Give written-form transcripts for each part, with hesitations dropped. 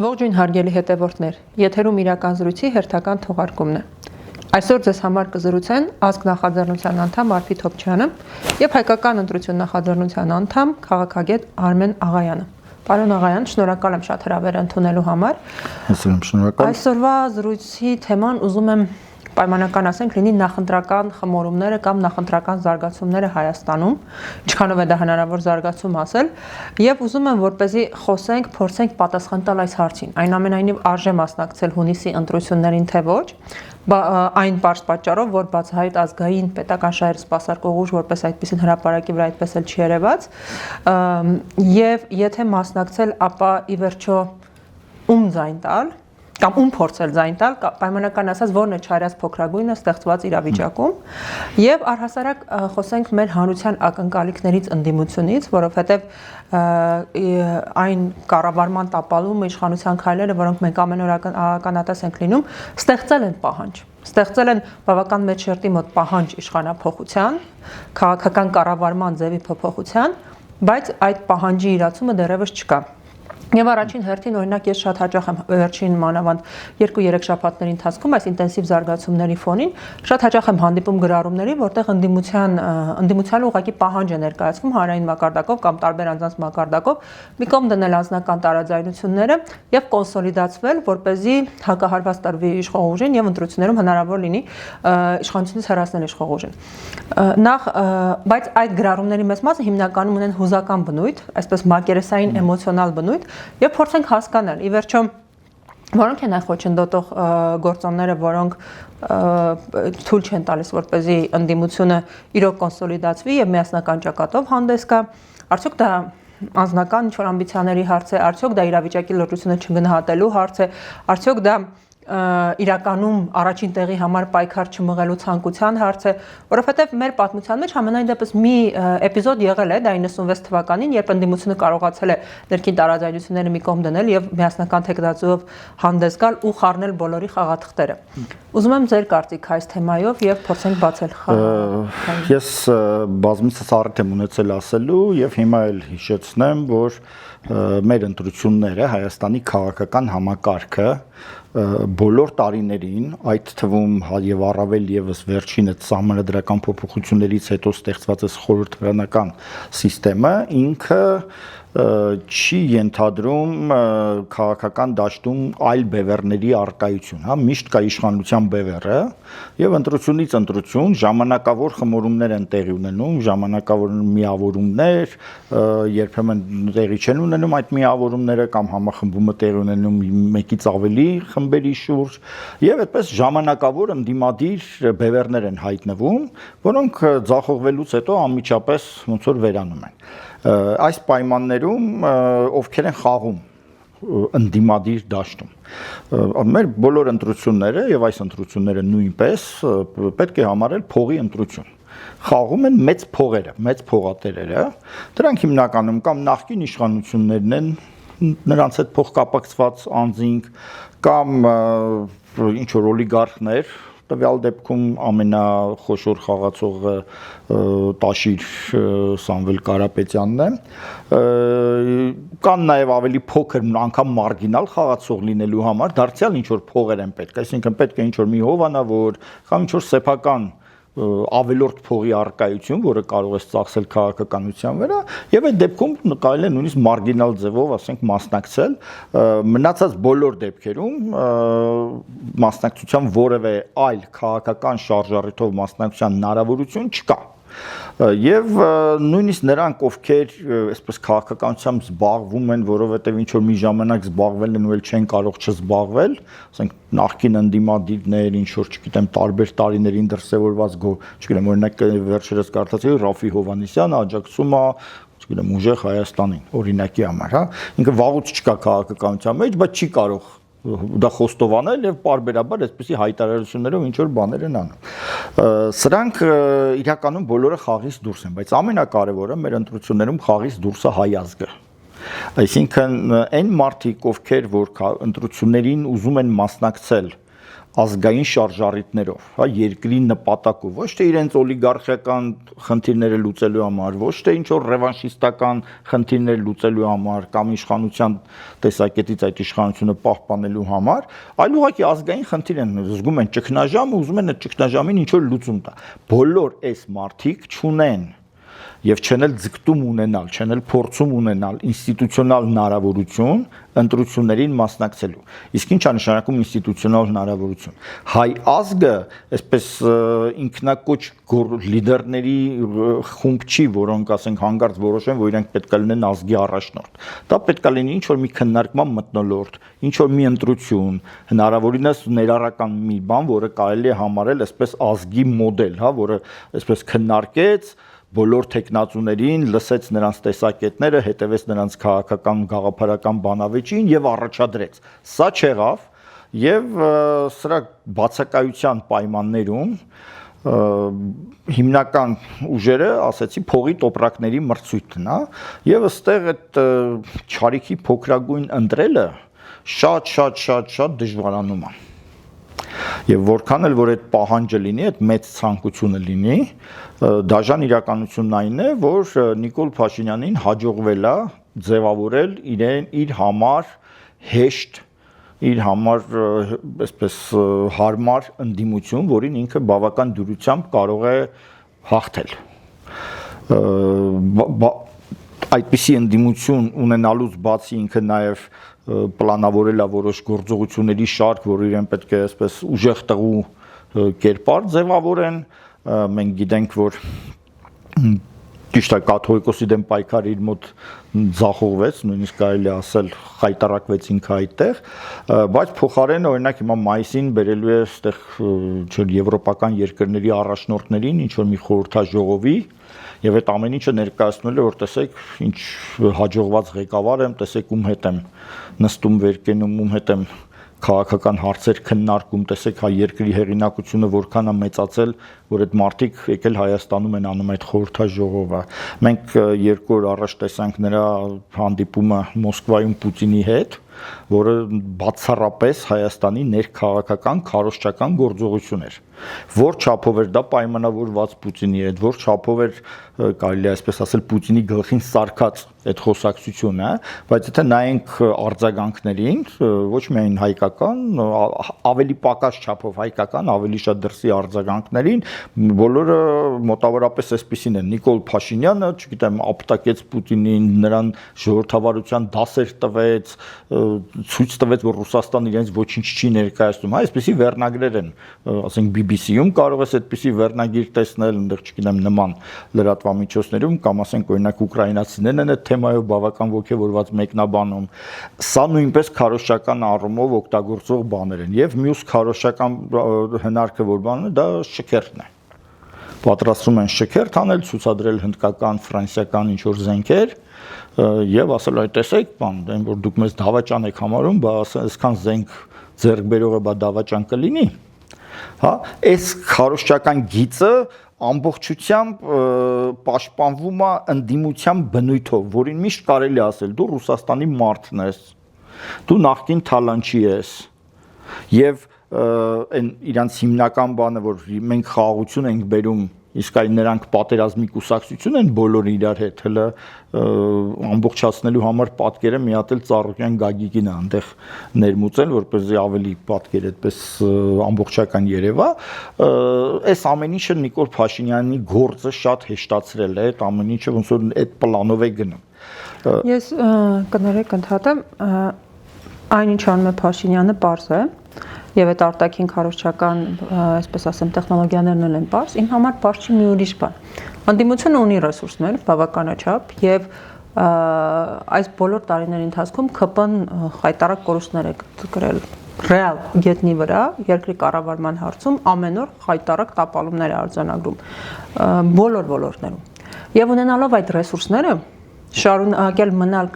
Ողջույն հարգելի հետևորդներ, եթերում իրական զրույցի հերթական թողարկումն է։ Այսօր ձեզ համար կզրուցեն ազգ նախաձեռնության անդամ Արփի Թոփչյանը եւ հայկական ընտրություն նախաձեռնության անդամ քաղաքագետ Արմեն Աղայանը։ Պարոն Աղայան, շնորհակալ եմ շատ հրավերը ընդունելու համար։ Շնորհակալ։ Այսօրվա զրույցի թեման ուզում եմ պայմանական ասենք լինի նախընտրական խմորումները կամ նախընտրական զարգացումները Հայաստանում, ինչքանով է դա հնարավոր զարգացում ասել, եւ ուզում եմ որպեսզի խոսենք, փորձենք պատասխան տալ այս հարցին։ Այնուամենայնիվ արժե մասնակցել հունիսի ընտրություններին թե ոչ, այն պարզ պատճառով, որ բացահայտ ազգային պետական շահեր սպասարկող ուժ որպես այդպեսին հրապարակի վրա այդպես էլ չի երևաց, եւ եթե մասնակցել, ապա ի վերջո ում ձայն տալ կամ ում փորձել ձայն տալ, պայմանական ասած որն է չարյաց փոքրագույնը ստեղծված իրավիճակում եւ առհասարակ խոսենք մեր հանրության ակնկալիքներից ընդդիմությունից, որովհետեւ այն կառավարման տապալումը իշխանության քայլերը, որոնք մենք ամեն օր ականատես ենք լինում, ստեղծել են պահանջ, ստեղծել են բավական մեծ շերտի մոտ պահանջ իշխանափոխության, քաղաքական կառավարման ձևի փոփոխության, բայց այդ պահանջի իրացումը դեռևս չկա։ Եվ առաջին հերթին օրինակ ես շատ հաճախ եմ վերջին մանավանդ 2-3 շաբաթների ընթացքում այս ինտենսիվ զարգացումների ֆոնին շատ հաճախ եմ հանդիպում գրառումների, որտեղ ընդդիմության ուղղակի պահանջ է ներկայացվում հանրային մակարդակով կամ տարբեր անձանց մակարդակով մի կողմ դնել անձնական տարաձայնությունները եւ կոնսոլիդացվել, որպեսզի հակահարված տրվի իշխող ուժին եւ ընտրություններում հնարավոր լինի իշխանությունից հեռացնել իշխող ուժին։ Բայց այդ գրառումների մեծ մասը հիմնականում ունեն հուզական բնույթ, այսպես մակերեսային էմոցիոնալ բնույթ եւ փորձենք հասկանալ ի վերջո որոնք են այն խոչընդոտող գործոնները, որոնք թույլ չեն տալիս որպեսզի ընդդիմությունը իրոք կոնսոլիդացվի եւ միասնական ճակատով հանդես գա, արդյոք դա անձնական ինչ-որ ամբիցիաների հարց է, արդյոք դա իրավիճակի լրջությունը չգնահատելու հարց է, արդյոք դա իրականում առաջին տեղի համար պայքար չմղելու ցանկության հարց է, որովհետև մեր պատմության մեջ համենայն դեպս մի էպիզոդ եղել է, դա 96 թվականին, երբ ընդդիմությունը կարողացել է ներքին տարաձայնությունները մի կողմ դնել եւ միասնական թեկնածուով հանդես գալ ու խառնել բոլորի խաղաթղթերը։ Ուզում եմ ձեր կարծիքը այս թեմայով եւ փորձենք բացել խաղը։ Ես բազմիցս առիթ եմ ունեցել ասելու եւ հիմա էլ հիշեցնեմ, որ մեր ընտրությունները Հայաստանի քաղաքական համակարգը բոլոր տարիներին, այդ թվում եւ առավել եւս վերջինը սահմանադրական փոփոխություններից հետո ստեղծված խորհրդարանական համակարգը ինքը չի ենթադրում քաղաքական դաշտում այլ բևեռների առկայություն, հա, միշտ կա իշխանության բևեռը եւ ընտրությունից ընտրություն ժամանակավոր խմորումներ են տեղի ունենում, ժամանակավոր միավորումներ, երբեմն տեղի չեն ունենում այդ միավորումները կամ համախմբումը տեղի ունենում մեկից ավելի խմբերի շուրջ եւ այդպես ժամանակավոր ընդդիմադիր բևեռներ են հայտնվում, որոնք ձախողվելուց հետո անմիջապես ոնց որ վերանում են։ Այս պայմաններում ովքեր են խաղում ընդդիմադիր դաշտում։ Մեր բոլոր ընտրությունները եւ այս ընտրությունները նույնպես պետք է համարել փողի ընտրություն։ Խաղում են մեծ փողերը, մեծ փողատերերը, դրանք հիմնականում կամ նախկին իշխանություններն են, նրանց հետ փոխկապակցված անձինք, կամ ինչ որ օլիգարխներ, տվյալ դեպքում ամենախոշոր խաղացողը Տաշիր Սամվել Կարապետյանն է, կան նաև ավելի փոքր, անգամ մարգինալ խաղացող լինելու համար դարձյալ ինչ որ փողեր են պետք, այսինքն պետք է ինչ որ մի հովանավոր կամ ինչ որ սեփական ավելորդ փողի առկայություն, որը կարող է ծախսել քաղաքականության վրա, եւ այդ դեպքում կարելի է նույնիսկ մարգինալ ձևով, ասենք, մասնակցել, մնացած բոլոր դեպքերում մասնակցության որևէ այլ քաղաքական շարժառիթով մասնակցության հնարավորություն չկա։ Եվ նույնիսկ նրանք, ովքեր այսպես քաղաքականությամբ զբաղվում են, որովհետև ինչ որ մի ժամանակ զբաղվել են ու էլ չեն կարող չզբաղվել, ասենք նախկին ընդդիմադիրներ, ինչ որ, չգիտեմ, տարբեր տարիներին դրսևորված, չգիտեմ, օրինակ վերջերս կարդացի Ռաֆի Հովհաննիսյանը աջակցում է, չգիտեմ, ուժեղ Հայաստանին, օրինակի համար, հա, ինքը վաղուց չկա քաղաքականության մեջ, բայց չի կարող դա խոստովանել եւ պարբերաբար այսպեսի հայտարարություններով ինչ որ բաներ են անում։ Սրանք իրականում բոլորը խաղից դուրս են, բայց ամենակարևորը մեր ընտրություններում խաղից դուրս է հայ ազգը։ Այսինքն այն մարդիկ, ովքեր որ ընտրություններին ուզում են մասնակցել ազգային շարժառիթներով, հա, երկրի նպատակով, ոչ թե իրենց օլիգարխիական խնդիրները լուծելու համար, ոչ թե ինչ որ ռևանշիստական խնդիրներ լուծելու համար կամ իշխանության տեսակետից այդ իշխանությունը պահպանելու համար, այլ ուղղակի ազգային խնդիր են, զգում են ճգնաժամ ու ուզում են այդ ճգնաժամին ինչ որ լուծում տա։ Բոլոր այս մարդիկ չունեն եւ չեն էլ ձգտում ունենալ, չեն էլ փորձում ունենալ ինստիտուցիոնալ հնարավորություն ընտրություններին մասնակցելու։ Իսկ ի՞նչ է նշանակում ինստիտուցիոնալ հնարավորություն։ Հայ ազգը, այսպես ինքնակոչ լիդերների խումբ չի, որոնք ասենք հանգարց որոշեն, որ իրենք պետք է լինեն ազգի առաջնորդ։ Դա պետք է լինի ինչ որ մի քննարկման մթնոլորտ, ինչ որ մի ընտրություն, հնարավորինս ներառական մի բան, որը կարելի է համարել այսպես ազգի մոդել, հա, որը այսպես քննարկեց բոլոր տեխնացուներին, լսեց նրանց տեսակետները, հետևեց նրանց քաղաքական գաղափարական բանավեճին եւ առաջադրեց։ Սա չեղավ եւ սրա բացակայության պայմաններում հիմնական ուժերը, ասեցի, փողի տոպրակների մրցույթն է եւ ըստեղ այդ ճարիքի փոքրագույն ընտրելը շատ դժվարանում է։ Եվ որքան էլ որ այդ պահանջը լինի, այդ մեծ ցանկությունը լինի, դաժան իրականությունն այն է, որ Նիկոլ Փաշինյանին հաջողվել է ձևավորել իր համար հեշտ, իր համար այսպես հարմար ընդդիմություն, որին ինքը բավական դյուրությամբ կարող է հաղթել։ Այդպիսի ընդդիմություն ունենալուց բացի ինքը նաև պլանավորել է որոշ գործողությունների շարք, որ իրեն պետք է այսպես ուժեղ տղու կերպար ձևավորեն, մենք գիտենք, որ ճիշտ է կաթողիկոսի դեմ պայքարը իր մոտ ձախողվեց, նույնիսկ կարելի է ասել խայտարակվեց ինքը այդտեղ, բայց փոխարենը օրինակ հիմա մայիսին բերելու է այդտեղ եվրոպական երկրների առաջնորդներին ինչ որ մի խորհրդաժողովի եւ այդ ամեն ինչը ներկայացնել է, որ տեսեք ինչ հաջողված ղեկավար եմ, տեսեք ում հետ եմ նստում վերկենում, ում հետ եմ քաղաքական հարցեր քննարկում, տեսեք հայ երկրի հեղինակությունը որքան է մեծացել, որ այդ մարդիկ եկել Հայաստանում են անում այդ խորհրդաժողովը։ Մենք 2 օր առաջ տեսանք նրա հանդիպումը Մոսկվայում Պուտինի հետ, որը բացառապես Հայաստանի ներքաղաքական քարոզչական գործողություն էր։ Որ չափով էր դա պայմանավորված Պուտինի հետ, որ չափով էր կարելի է այսպես ասել Պուտինի գլխին սարքած այդ խոսակցությունը, բայց եթե նայենք արձագանքներին, ոչ միայն հայկական, ավելի պակաս չափով հայկական, ավելի շատ դրսի արձագանքներին, բոլորը մոտավորապես այսպեսին են։ Նիկոլ Փաշինյանը, չգիտեմ, ապտակեց Պուտինին, նրան ժողովրդավարության դասեր տվեց, ցույց տվեց, որ Ռուսաստանը իրենց ոչինչ չի ներկայացնում։ Այսպեսի վերնագրեր են, ասենք BBC-ում կարող ես այդպիսի վերնագիր տեսնել, այնտեղ չգիտեմ նման լրատվամիջոցներում կամ ասենք օրինակ ուկրաինացիներն են այդ թեմայով բավական ոգևորված մեկնաբանում։ Սա նույնպես քարոզչական առումով օգտագործող բաներ են եւ մյուս քարոզչական հնարքը որ բանը դա շքերթն է։ Պատրաստում են շքերթ անել, ցուցադրել հնդկական, ֆրանսիական ինչ որ զենքեր եւ ասել այ տեսեք, բան, այն որ դուք մեզ դավաճան եք համարում, բա այսքան զենք ձեռք բերողը բա դավաճան կլինի։ Հա, այս քարոզչական գիծը ամբողջությամբ պաշտպանվում է ընդդիմության բնույթով, որին միշտ կարելի ասել դու Ռուսաստանի մարդն ես, դու նախկին թալանչի ես, եւ այն իրանց հիմնական բանը, որ մենք խաղաղություն ենք բերում, իսկ այն նրանք պատերազմի կուսակցություն են բոլորը իրար հետ, հələ ամբողջացնելու համար պատկերը մի հատ էլ Ծառուկյան Գագիկին է այնտեղ ներմուծել, որպեսզի ավելի պատկեր այդպես ամբողջական երևա, այս ամեն ինչը Նիկոլ Փաշինյանի գործը շատ հեշտացրել է, այդ ամեն ինչը ոնց որ այդ պլանով է գնում։ Ես կներեք ընդհատեմ, այն ինչ անում է Փաշինյանը պարզ է, եւ այդ արտաքին քարոզչական, այսպես ասեմ, տեխնոլոգիաներն են պարզ, իմ համար պարզ չի մի ուրիշ բան։ Ընդդիմությունը ունի ռեսուրսներ բավականաչափ եւ այս բոլոր տարիների ընթացքում ԿՊ-ն խայտարակ կորուստներ է կրել ռեալ գետնի վրա երկրի կառավարման հարցում ամեն օր խայտարակ տապալումներ է արձանագրում բոլոր ոլորտներում եւ ունենալով այդ ռեսուրսները շարունակել մնալ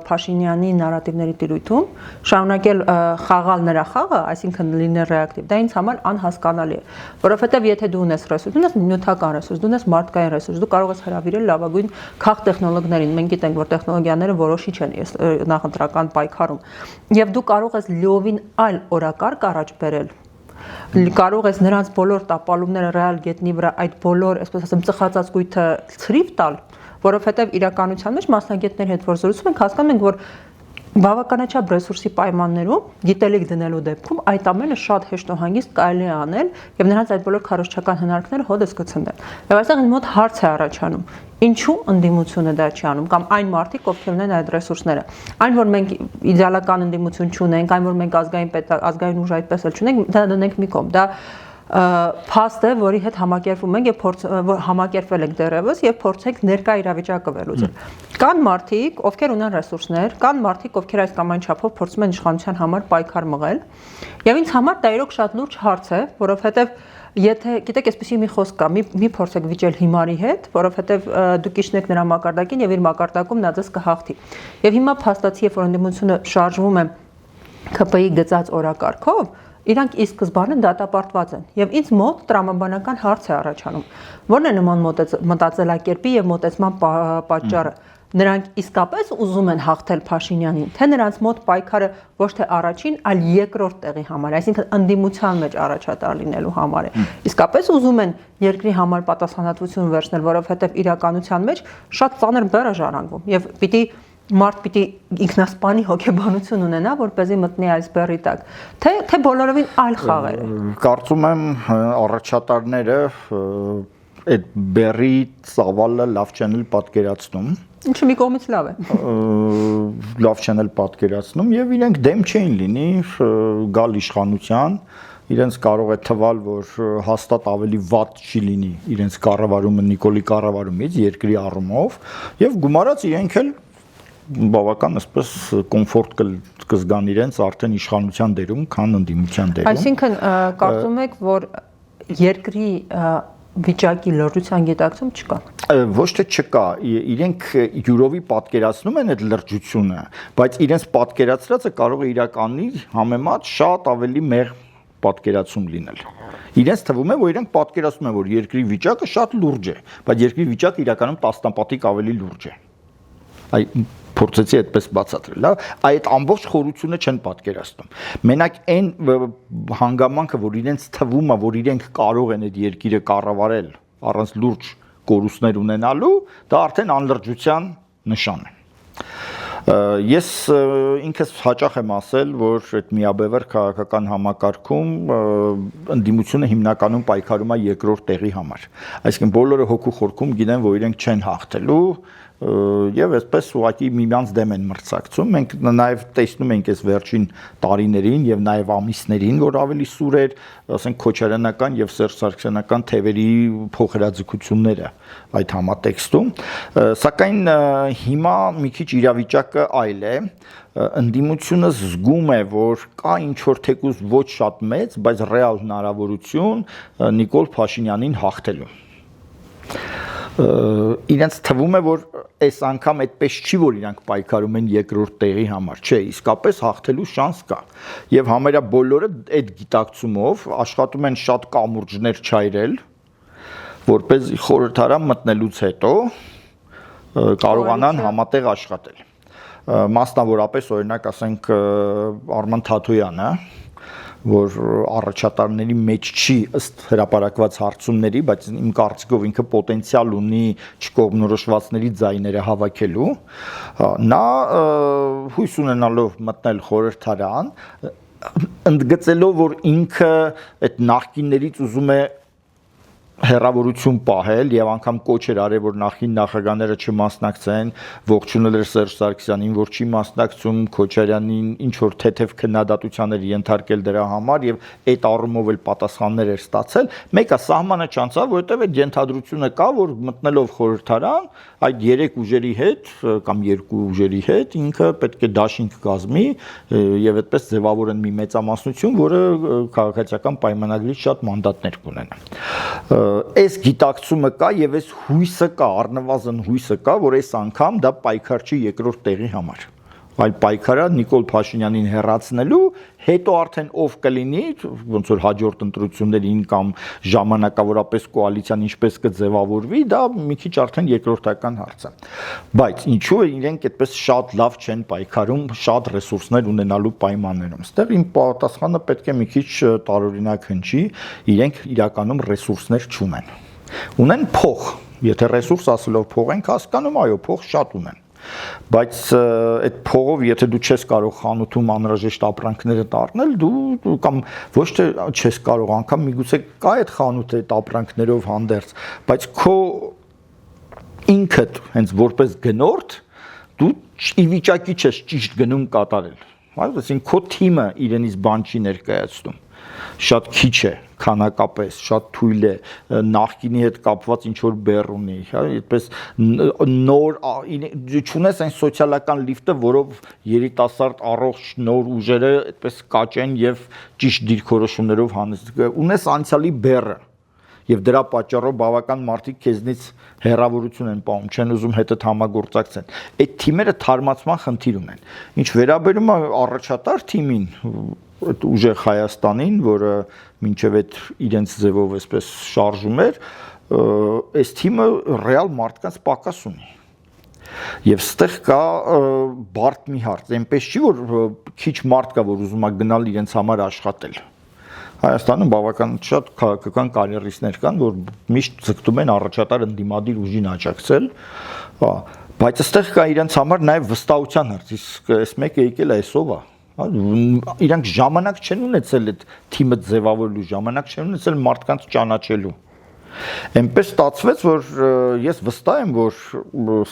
Փաշինյանի նարատիվների տիրույթում, շարունակել խաղալ նրա խաղը, այսինքն լինել ռեակտիվ, դա ինձ համար անհասկանալի է, որովհետև եթե դու ունես ռեսուրս, դու ունես նյութական ռեսուրս, դու ունես մարդկային ռեսուրս, դու կարող ես հրավիրել լավագույն քաղտեխնոլոգներին, մենք գիտենք, որ տեխնոլոգիաները որոշիչ են նախընտրական պայքարում, եւ դու կարող ես լիովին այլ օրակարգ առաջ բերել Կարող ես նրանց բոլոր տապալումները ռեալ գետնի վրա այդ բոլոր, այսպես ասեմ, ծխածածկույթը ցրիվ տալ, որովհետև իրականության մեջ մասնագետների հետ որ զրուցում ենք, հասկանում ենք, որ բավականաչափ ռեսուրսի պայմաններում գիտելիք դնելու դեպքում այդ ամենը շատ հեշտ ու հանգիստ կարելի է անել եւ նրանց այդ բոլոր քարոզչական հնարքները հոդս կցնդեն։ Եվ այստեղ ինձ մոտ հարց է առաջանում. ինչու ընդդիմությունը դա չի անում կամ այն մարդիկ, ովքեր ունեն այդ ռեսուրսները։ Այն որ մենք իդեալական ընդդիմություն չունենք, այն որ մենք ազգային ուժ այդպես էլ չունենք, դա դնենք մի կողմ։ Դա փաստ է, որի հետ համակերպվում ենք եւ համակերպվել ենք դեռևս եւ փորձենք ներկա իրավիճակը վերլուծել։ Կան մարդիկ, ովքեր ունեն ռեսուրսներ, կան մարդիկ, ովքեր այս կամ այն չափով փորձում են իշխանության համար պայքար մղել։ Եվ ինձ համար դա իրոք շատ լուրջ հարց է, որովհետեւ եթե գիտեք, այսպեսի մի խոսք կա, մի փորձեք վիճել հիմարի հետ, որովհետեւ դուք իջնեք նրա մակարդակին եւ իր մակարդակում նա ձեզ կհաղթի։ Եվ հիմա փաստացի, երբ որ ընդդիմությունը շարժվում է ԿՊ-ի գծած օրակարգով, իրանք ի սկզբանե դատապարտված են եւ ինձ մոտ տրամաբանական հարց է առաջանում ո՞րն է նման մտածելակերպի եւ մոտեցման պատճառը նրանք իսկապես ուզում են հաղթել Փաշինյանին թե նրանց մոտ պայքարը ոչ թե առաջին այլ երկրորդ տեղի համար այսինքն ընդդիմության մեջ առաջատար լինելու համար է իսկապես ուզում են երկրի համար պատասխանատվություն վերցնել որովհետեւ իրականության մեջ շատ ծանր բեռ է ժառանգվում եւ մարդ պիտի ինքնասպանի հոգեբանություն ունենա, որպեսզի մտնի այս բեռի տակ, թե բոլորովին այլ խաղեր է։ Կարծում եմ առաջատարները այդ բեռի ծավալը լավ չեն պատկերացնում։ Ինչը մի կողմից լավ է։ Լավ չեն պատկերացնում եւ իրենք դեմ չէին լինի գալ իշխանության, իրենց կարող է թվալ, որ հաստատ ավելի վատ չի լինի իրենց կառավարումը Նիկոլի կառավարումից երկրի առումով եւ գումարած իրենք էլ բավական այսպես կոմֆորտ կզգան իրենց արդեն իշխանության դերում, քան ընդդիմության դերում։ Այսինքն կարծում եք, որ երկրի վիճակի լրջության գիտակցում չկա։ Ոչ թե չկա, իրենք յուրովի պատկերացնում են այդ լրջությունը, բայց իրենց պատկերացրածը կարող է իրականի համեմատ շատ ավելի մեղ պատկերացում լինել։ Իրենց թվում է, որ իրենք պատկերացնում են, որ երկրի վիճակը շատ լուրջ է, բայց երկրի վիճակը իրականում տասնապատիկ ավելի լուրջ է։ Այ փորձեցի այդպես բացատրել, լավ, այդ ամբողջ խորությունը չեն պատկերացնում։ Մենակ այն հանգամանքը, որ իրենց թվում է, որ իրենք կարող են այդ երկիրը կառավարել առանց լուրջ կորուստներ ունենալու, դա արդեն անլրջության նշան է։ Ես ինքս հաճախ եմ ասել, որ այդ միաբևեռ քաղաքական համակարգում ընդդիմությունը հիմնականում պայքարում է երկրորդ տեղի համար։ Այսինքն բոլորը հոգու խորքում գիտեն, որ իրենք չեն հաղթելու եւ այսպես ուղղակի միմյանց դեմ են մրցակցում։ Մենք նաեւ տեսնում ենք այս վերջին տարիներին եւ նաեւ ամիսներին, որ ավելի սուր էր, ասենք քոչարյանական եւ Սերժ Սարգսյանական թևերի փոխհրաձգությունները այդ համատեքստում, սակայն հիմա մի քիչ իրավիճակը այլ է, ընդդիմությունը զգում է, որ կա ինչ որ թեկուզ ոչ շատ մեծ, բայց ռեալ հնարավորություն Նիկոլ Փաշինյանին հաղթելու։ Իրենց թվում է, որ այս անգամ այդպես չի, որ իրանք պայքարում են երկրորդ տեղի համար, չէ, իսկապես հաղթելու շանս կա։ Եվ համարյա բոլորը այդ գիտակցումով աշխատում են շատ կամուրջներ չայրել, որպես խորհրդարան մտնելուց հետո կարողանան համատեղ աշխատել։ Մասնավորապես օրինակ ասենք Արման Թաթոյանը, որ առաջատարների մեջ չի ըստ հրապարակված հարցումների, բայց իմ կարծիքով ինքը պոտենցիալ ունի չկողմնորոշվածների ձայները հավաքելու, նա հույս ունենալով մտնել խորհրդարան, ընդգծելով, որ ինքը այդ նախկիններից ուզում է հերավորություն պահել եւ անգամ կոչ էր արել, որ նախին նախագահները չմասնակցեն, ողջունել էր Սերժ Սարգսյանին, որ չի մասնակցում, Քոչարյանին ինչ որ թեթև քննադատությաններ ենթարկել դրա համար եւ այդ առումով էլ պատասխաններ էր ստացել, մեկը սահմանը չանցավ, որովհետեւ այդ ենթադրությունը կա, որ մտնելով խորհրդարան, այդ 3 ուժերի հետ կամ 2 ուժերի հետ ինքը պետք է դաշինք կազմի եւ այդպես ձևավորեն մի մեծամասնություն, որը քաղաքացիական պայմանագրից շատ մանդատներ կունենա։ Այս գիտակցումը կա եւ այս հույսը կա, առնվազն հույսը կա, որ այս անգամ դա պայքար չի երկրորդ տեղի համար։ այլ պայքարը Նիկոլ Փաշինյանին հեռացնելու, հետո արդեն ով կլինի, ոնց որ հաջորդ ընտրություններին կամ ժամանակավորապես կոալիցիան ինչպես կձևավորվի, դա մի քիչ արդեն երկրորդական հարց է։ Բայց ինչու է իրենք այդպես շատ լավ չեն պայքարում շատ ռեսուրսներ ունենալու պայմաններում։ Այստեղ իմ պատասխանը պետք է մի քիչ տարօրինակ հնչի, իրենք իրականում ռեսուրսներ չունեն։ Ունեն փող, եթե ռեսուրս ասելով փող ենք հասկանում, այո, փող շատ ունեն։ Բայց այդ փողով եթե դու չես կարող խանութում անհրաժեշտ ապրանքները դառնել, դու կամ ոչ թե չես կարող, անգամ միգուցե կա այդ խանութը այդ ապրանքներով հանդերձ, բայց քո ինքդ հենց որպես գնորդ դու ի վիճակի չես ճիշտ գնում կատարել։ Այսինքն քո թիմը իրենից բան չի ներկայացնում։ Շատ քիչ է քանակապես, շատ թույլ է, նախկինի հետ կապված ինչ որ բեռ ունի, հա, այդպես նոր չունես այն սոցիալական լիֆտը, որով երիտասարդ առողջ նոր ուժերը այդպես կաճեն եւ ճիշտ դիրքորոշումներով հանես։ Ունես անցյալի բեռը եւ դրա պատճառով բավական մարդիկ քեզնից հեռավորություն են պահում, չեն ուզում հետդ համագործակցեն։ Այդ թիմերը թարմացման խնդիր ունեն։ Ինչ վերաբերում է առաջատար թիմին, այդ ուժեղ Հայաստանին, որը մինչև այդ իրենց ձևով այսպես շարժում էր, այս թիմը ռեալ մարդկանց պակաս ունի։ Եվ ստեղ կա բարդ մի հարց, այնպես չի, որ քիչ մարդ կա, որ ուզում է գնալ իրենց համար աշխատել։ Հայաստանում բավական շատ քաղաքական կարիերիստներ կան, որ միշտ ձգտում են առաջատար ընդդիմադիր ուժին աջակցել, բայց այստեղ կա իրենց համար նաև վստահության հարց, իսկ այս մեկը եկել է այսով է։ Իրանք ժամանակ չեն ունեցել այդ թիմը ձևավորելու, ժամանակ չեն ունեցել մարդկանց ճանաչելու։ Այնպես ստացվեց, որ ես վստահ եմ, որ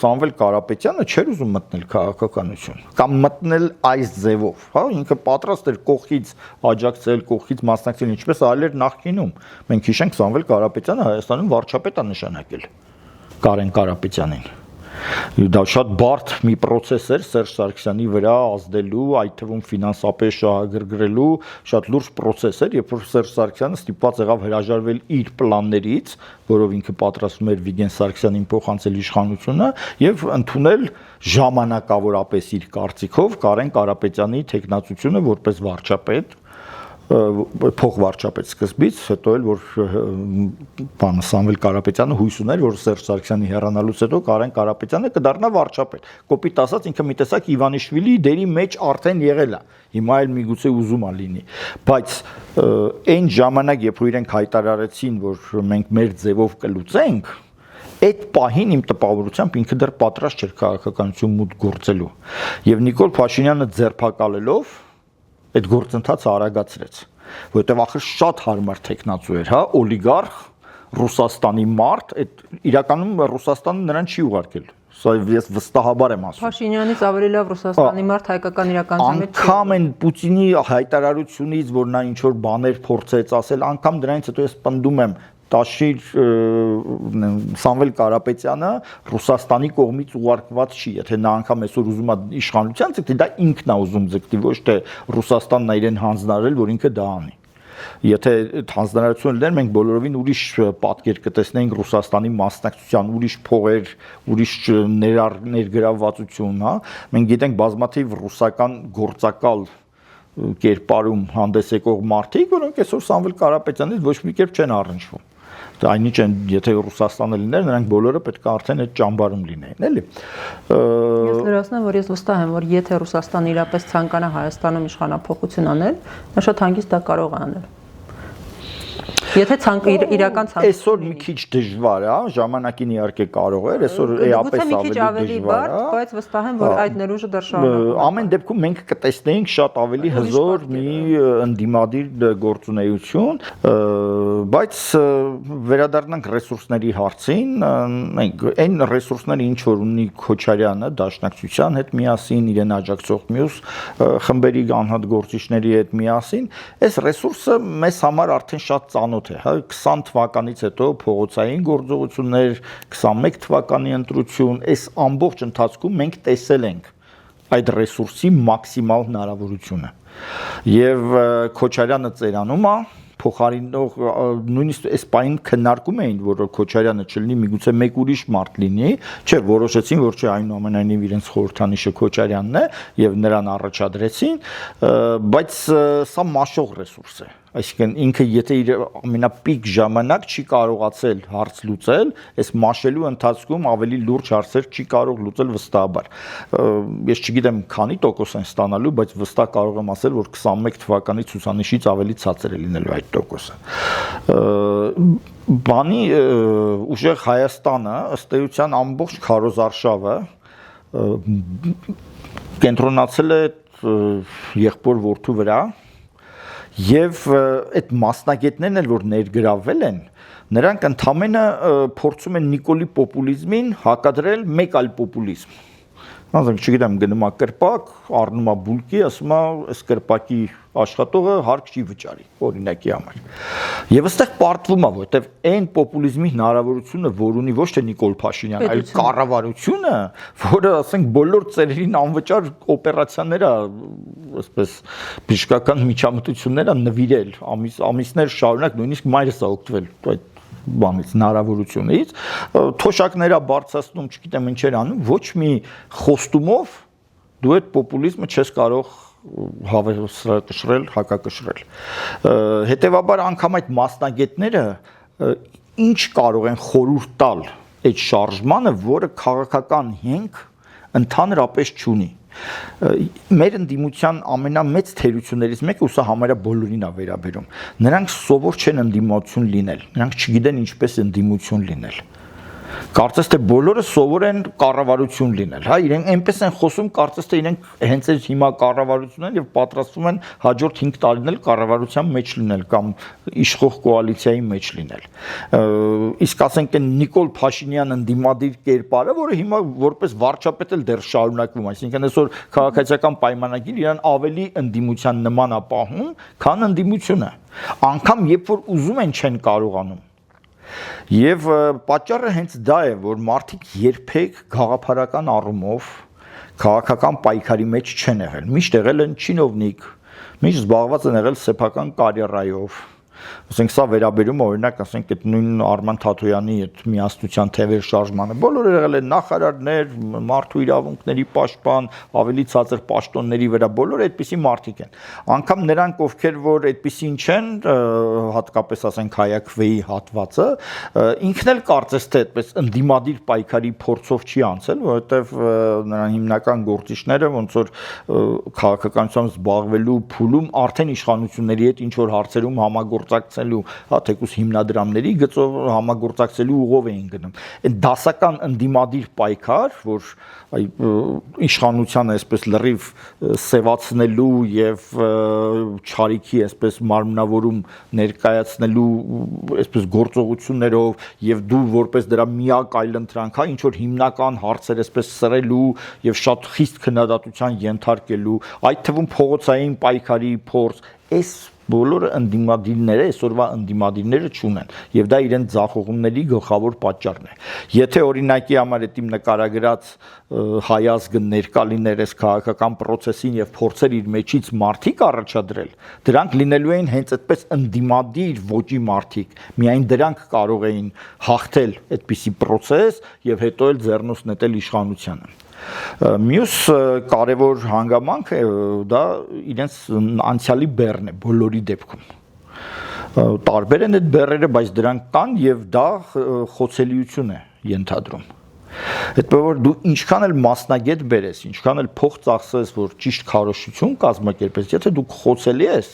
Սամվել Կարապետյանը չէր ուզում մտնել քաղաքականություն կամ մտնել այս ձևով, հա, ինքը պատրաստ էր կողքից աջակցել, կողքից մասնակցել, ինչպես արել էր նախկինում։ Մենք հիշենք Սամվել Կարապետյանը Հայաստանում վարչապետ է նշանակել Կարեն Կարապետյանին։ Դա շատ բարդ մի process էր Սերժ Սարգսյանի վրա ազդելու, այդ թվում ֆինանսապես շահագրգռելու, շատ լուրջ process էր, երբ որ Սերժ Սարգսյանը ստիպված եղավ հրաժարվել իր պլաններից, որով ինքը պատրաստում էր Վիգեն Սարգսյանին փոխանցել իշխանությունը եւ ընդունել ժամանակավորապես իր կարծիքով Կարեն Կարապետյանի թեկնածությունը որպես վարչապետ, փոխվարչապետ սկզբից, հետո էլ որ բանը Սամվել Կարապետյանը հույս ուներ, որ Սերժ Սարգսյանի հեռանալուց հետո Կարեն Կարապետյանը կդառնա վարչապետ։ Կոպիտ ասած ինքը մի տեսակ Իվանիշվիլի դերի մեջ արդեն եղել է։ Հիմա էլ միգուցե ուզում է լինի։ Բայց այն ժամանակ, երբ որ իրենք հայտարարեցին, որ մենք մեր ձևով կլուծենք, այդ պահին իմ տպավորությամբ ինքը դեռ պատրաստ չէր քաղաքականություն մուտք գործելու։ Եվ Նիկոլ Փաշինյանը ձերբակալելով այդ գործընթացը արագացրեց, որովհետև ախր շատ հարմար տեխնացու էր, հա, օլիգարխ, Ռուսաստանի մարդ, այդ իրականում Ռուսաստանը նրան չի ուղարկել։ Սա ես վստահաբար եմ ասում։ Փաշինյանից ավելի լավ Ռուսաստանի մարդ հայկական իրականության մեջ չի։ Անկամ են Պուտինի հայտարարությունից, որ նա ինչ որ բաներ փորձեց ասել, անկամ դրանից հետո ես պնդում եմ Տաշիր Սամվել Կարապետյանը Ռուսաստանի կողմից ուղարկված չի, եթե նա անգամ այսօր ուզում է իշխանության ձգտի, դա ինքն է ուզում ձգտի, ոչ թե Ռուսաստանն է իրեն հանձնարարել, որ ինքը դա անի։ Եթե հանձնարարություն լիներ, մենք բոլորովին ուրիշ պատկեր կտեսնեինք Ռուսաստանի մասնակցության, ուրիշ փողեր, ուրիշ ներգրավվածություն, հա։ Մենք գիտենք բազմաթիվ ռուսական գործակալ կերպարում հանդես եկող մարդիկ, որոնք այսօր Սամվել Կարապետյանից ոչ մի կերպ չեն առնչվում։ Այնինչ են, եթե Ռուսաստանը լիներ, նրանք բոլորը պետք է արդեն այդ ճամբարում լինեին, էլի։ Ես լրացնեմ, որ ես վստահ եմ, որ եթե Ռուսաստանը իրապես ցանկանա Հայաստանում իշխանափոխություն անել, նա շատ հանգիստ դա կարող է անել։ Եթե իրական ցանկ այսօր մի քիչ դժվար է, ժամանակին իհարկե կարող էր, այսօր էապես ավելի դժվար է, բայց վստահ եմ, որ այդ ներուժը դեռ շարունակվում է։ Ամեն դեպքում մենք կտեսնեինք շատ ավելի հզոր մի ընդդիմադիր գործունեություն, բայց վերադառնանք ռեսուրսների հարցին, մենք այն ռեսուրսները ինչ որ ունի Քոչարյանը դաշնակցության հետ միասին, իրեն աջակցող մյուս խմբերի անհատ գործիչների հետ միասին, այս ռեսուրսը մեզ համար արդեն շատ ծանոթ է, հա, 20 թվականից հետո փողոցային գործողություններ, 21 թվականի ընտրություն, այս ամբողջ ընթացքում մենք տեսել ենք այդ ռեսուրսի մաքսիմալ հնարավորությունը։ Եվ Քոչարյանը ծերանում է, փոխարինող նույնիսկ այս պայն քննարկում էին, որ Քոչարյանը չլինի, միգուցե մեկ ուրիշ մարդ լինի, չէ, որոշեցին, որ չէ, այնուամենայնիվ իրենց խորհրդանիշը Քոչարյանն է եւ նրան առաջադրեցին, բայց սա մաշող ռեսուրս է։ Այսինքն ինքը եթե իր ամենապիկ ժամանակ չի կարողացել հարց լուծել, այս մաշելու ընթացքում ավելի լուրջ հարցեր չի կարող լուծել վստահաբար։ Ես չգիտեմ քանի տոկոս են ստանալու, բայց վստահ կարող եմ ասել, որ 21 թվականի ցուցանիշից ավելի ցածր է լինելու այդ տոկոսը։ Բանի ուժեղ Հայաստանը ըստ էության ամբողջ քարոզարշավը կենտրոնացել է եղբոր որդու վրա եւ այդ մասնագետներն էլ որ ներգրավվել են, նրանք ընդամենը փորձում են Նիկոլի պոպուլիզմին հակադրել մեկ այլ պոպուլիզմ։ Ասենք, չգիտեմ, գնում է կրպակ, առնում է բուլկի, ասում է, այս կրպակի աշխատողը հարկ չի վճարի, օրինակի համար։ Եվ այստեղ պարտվում է, որովհետև այն պոպուլիզմի հնարավորությունը, որ ունի ոչ թե Նիկոլ Փաշինյանը, այլ կառավարությունը, որը, ասենք, բոլոր ծերերին անվճար օպերացիաներ է, այսպես բժշկական միջամտություններ է նվիրել, ամիսներ շարունակ, նույնիսկ մայրս է օգտվել այդ բանից հնարավորությունից, թոշակները բարձրացնում, չգիտեմ ինչեր անում, ոչ մի խոստումով դու այդ պոպուլիզմը չես կարող հավասարակշռել, հակակշռել։ Հետևաբար անգամ այդ մասնագետները ինչ կարող են խորհուրդ տալ այդ շարժմանը, որը քաղաքական հենք ընդհանրապես չունի։ Մեր ընդդիմության ամենամեծ թերություններից մեկը ուսա համարյա բոլորին է վերաբերում։ Նրանք սովոր չեն ընդդիմություն լինել, նրանք չգիտեն ինչպես ընդդիմություն լինել։ Կարծես թե բոլորը սովոր են կառավարություն լինել, հա, իրենք այնպես են խոսում, կարծես թե իրենք հենց այս հիմա կառավարություն են եւ պատրաստվում են հաջորդ 5 տարին էլ կառավարության մեջ լինել կամ իշխող կոալիցիայի մեջ լինել։ Իսկ ասենք այն Նիկոլ Փաշինյան ընդդիմադիր կերպարը, որը հիմա որպես վարչապետ էլ դեռ շարունակվում, այսինքն այսօր քաղաքացիական պայմանագիր իրան ավելի ընդդիմության նման է պահում, քան ընդդիմությունը։ Անկամ երբ որ ուզում են չեն կարողանում։ Եվ պատճառը հենց դա է, որ մարդիկ երբեք գաղափարական առումով քաղաքական պայքարի մեջ չեն եղել։ Միշտ եղել են չինովնիկ, միշտ զբաղված են եղել սեփական կարիերայով։ Ասենք սա վերաբերում օրինակ, ասենք այդ նույն Արման Թաթոյանի այդ միասնության թևեր շարժմանը, բոլորը եղել են նախարարներ, մարդու իրավունքների պաշտպան, ավելի ցածր պաշտոնների վրա, բոլորը այդպիսի մարդիկ են։ Անկամ նրանք, ովքեր որ այդպիսին չեն, հատկապես ասենք Հայաքվեի հատվածը, ինքն էլ կարծես թե այդպես ընդդիմադիր պայքարի փորձով չի անցել, որովհետև նրան հիմնական գործիչները ոնց որ քաղաքականությամբ զբաղվելու փուլում արդեն իշխանությունների հետ ինչ որ հարցերում համագործակցելու, հա, թեկուզ հիմնադրամների գծով համագործակցելու ուղով էին գնում։ Այդ դասական ընդդիմադիր պայքար, որ իշխանությանը այսպես լրիվ սևացնելու եւ չարիքի այսպես մարմնավորում ներկայացնելու այսպես գործողություններով եւ դու որպես դրա միակ այլընտրանք, հա, ինչ որ հիմնական հարցեր այսպես սրելու եւ շատ խիստ քննադատության ենթարկելու, այդ թվում փողոցային պայքարի փորձ, այս բոլորը ընդդիմադիրները, այսօրվա ընդդիմադիրները չունեն եւ դա իրենց ձախողումների գլխավոր պատճառն է։ Եթե օրինակի համար այդ իմ նկարագրած հայազգը ներկա լիներ այս քաղաքական process-ին եւ փորձեր իր մեջից մարդիկ առաջադրել, դրանք լինելու էին հենց այդպես ընդդիմադիր ոճի մարդիկ։ Միայն դրանք կարող էին հաղթել այդպիսի process եւ հետո էլ ձեռնոց նետել իշխանությանը։ Մյուս կարևոր հանգամանքը դա իրենց անցյալի բեռն է բոլորի դեպքում։ Տարբեր են այդ բեռերը, բայց դրանք կան եւ դա խոցելիություն է ենթադրում։ Հետո որ դու ինչքան էլ մասնագետ բերես, ինչքան էլ փող ծախսես, որ ճիշտ քարոշություն կազմակերպես, եթե դու խոցելի ես,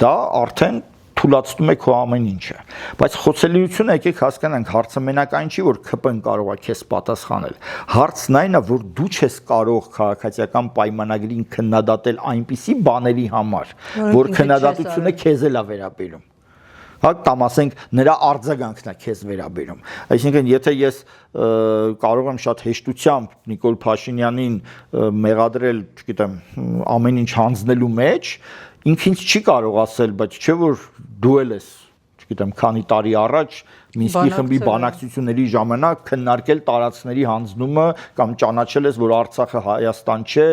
դա արդեն թուլացնում է քո ամեն ինչը, բայց խոցելիությունը եկեք հասկանանք, հարցը մենակ այն չի, որ ԿՊ-ն կարող է քեզ պատասխանել։ Հարցն այն է, որ դու չես կարող քաղաքացիական պայմանագրին քննադատել այնպիսի բաների համար, որ քննադատությունը քեզ էլ է վերաբերում։ Հա, կամ ասենք նրա արձագանքն է քեզ վերաբերում։ Այսինքն, եթե ես կարող եմ շատ հեշտությամբ Նիկոլ Փաշինյանին մեղադրել, չգիտեմ, ամեն ինչ հանձնելու մեջ, ինքն ինձ չի կարող ասել, բայց չէ որ դու էլ ես, չգիտեմ, քանի տարի առաջ Մինսկի խմբի բանակցությունների ժամանակ քննարկել տարածքների հանձնումը կամ ճանաչել ես, որ Արցախը Հայաստան չէ,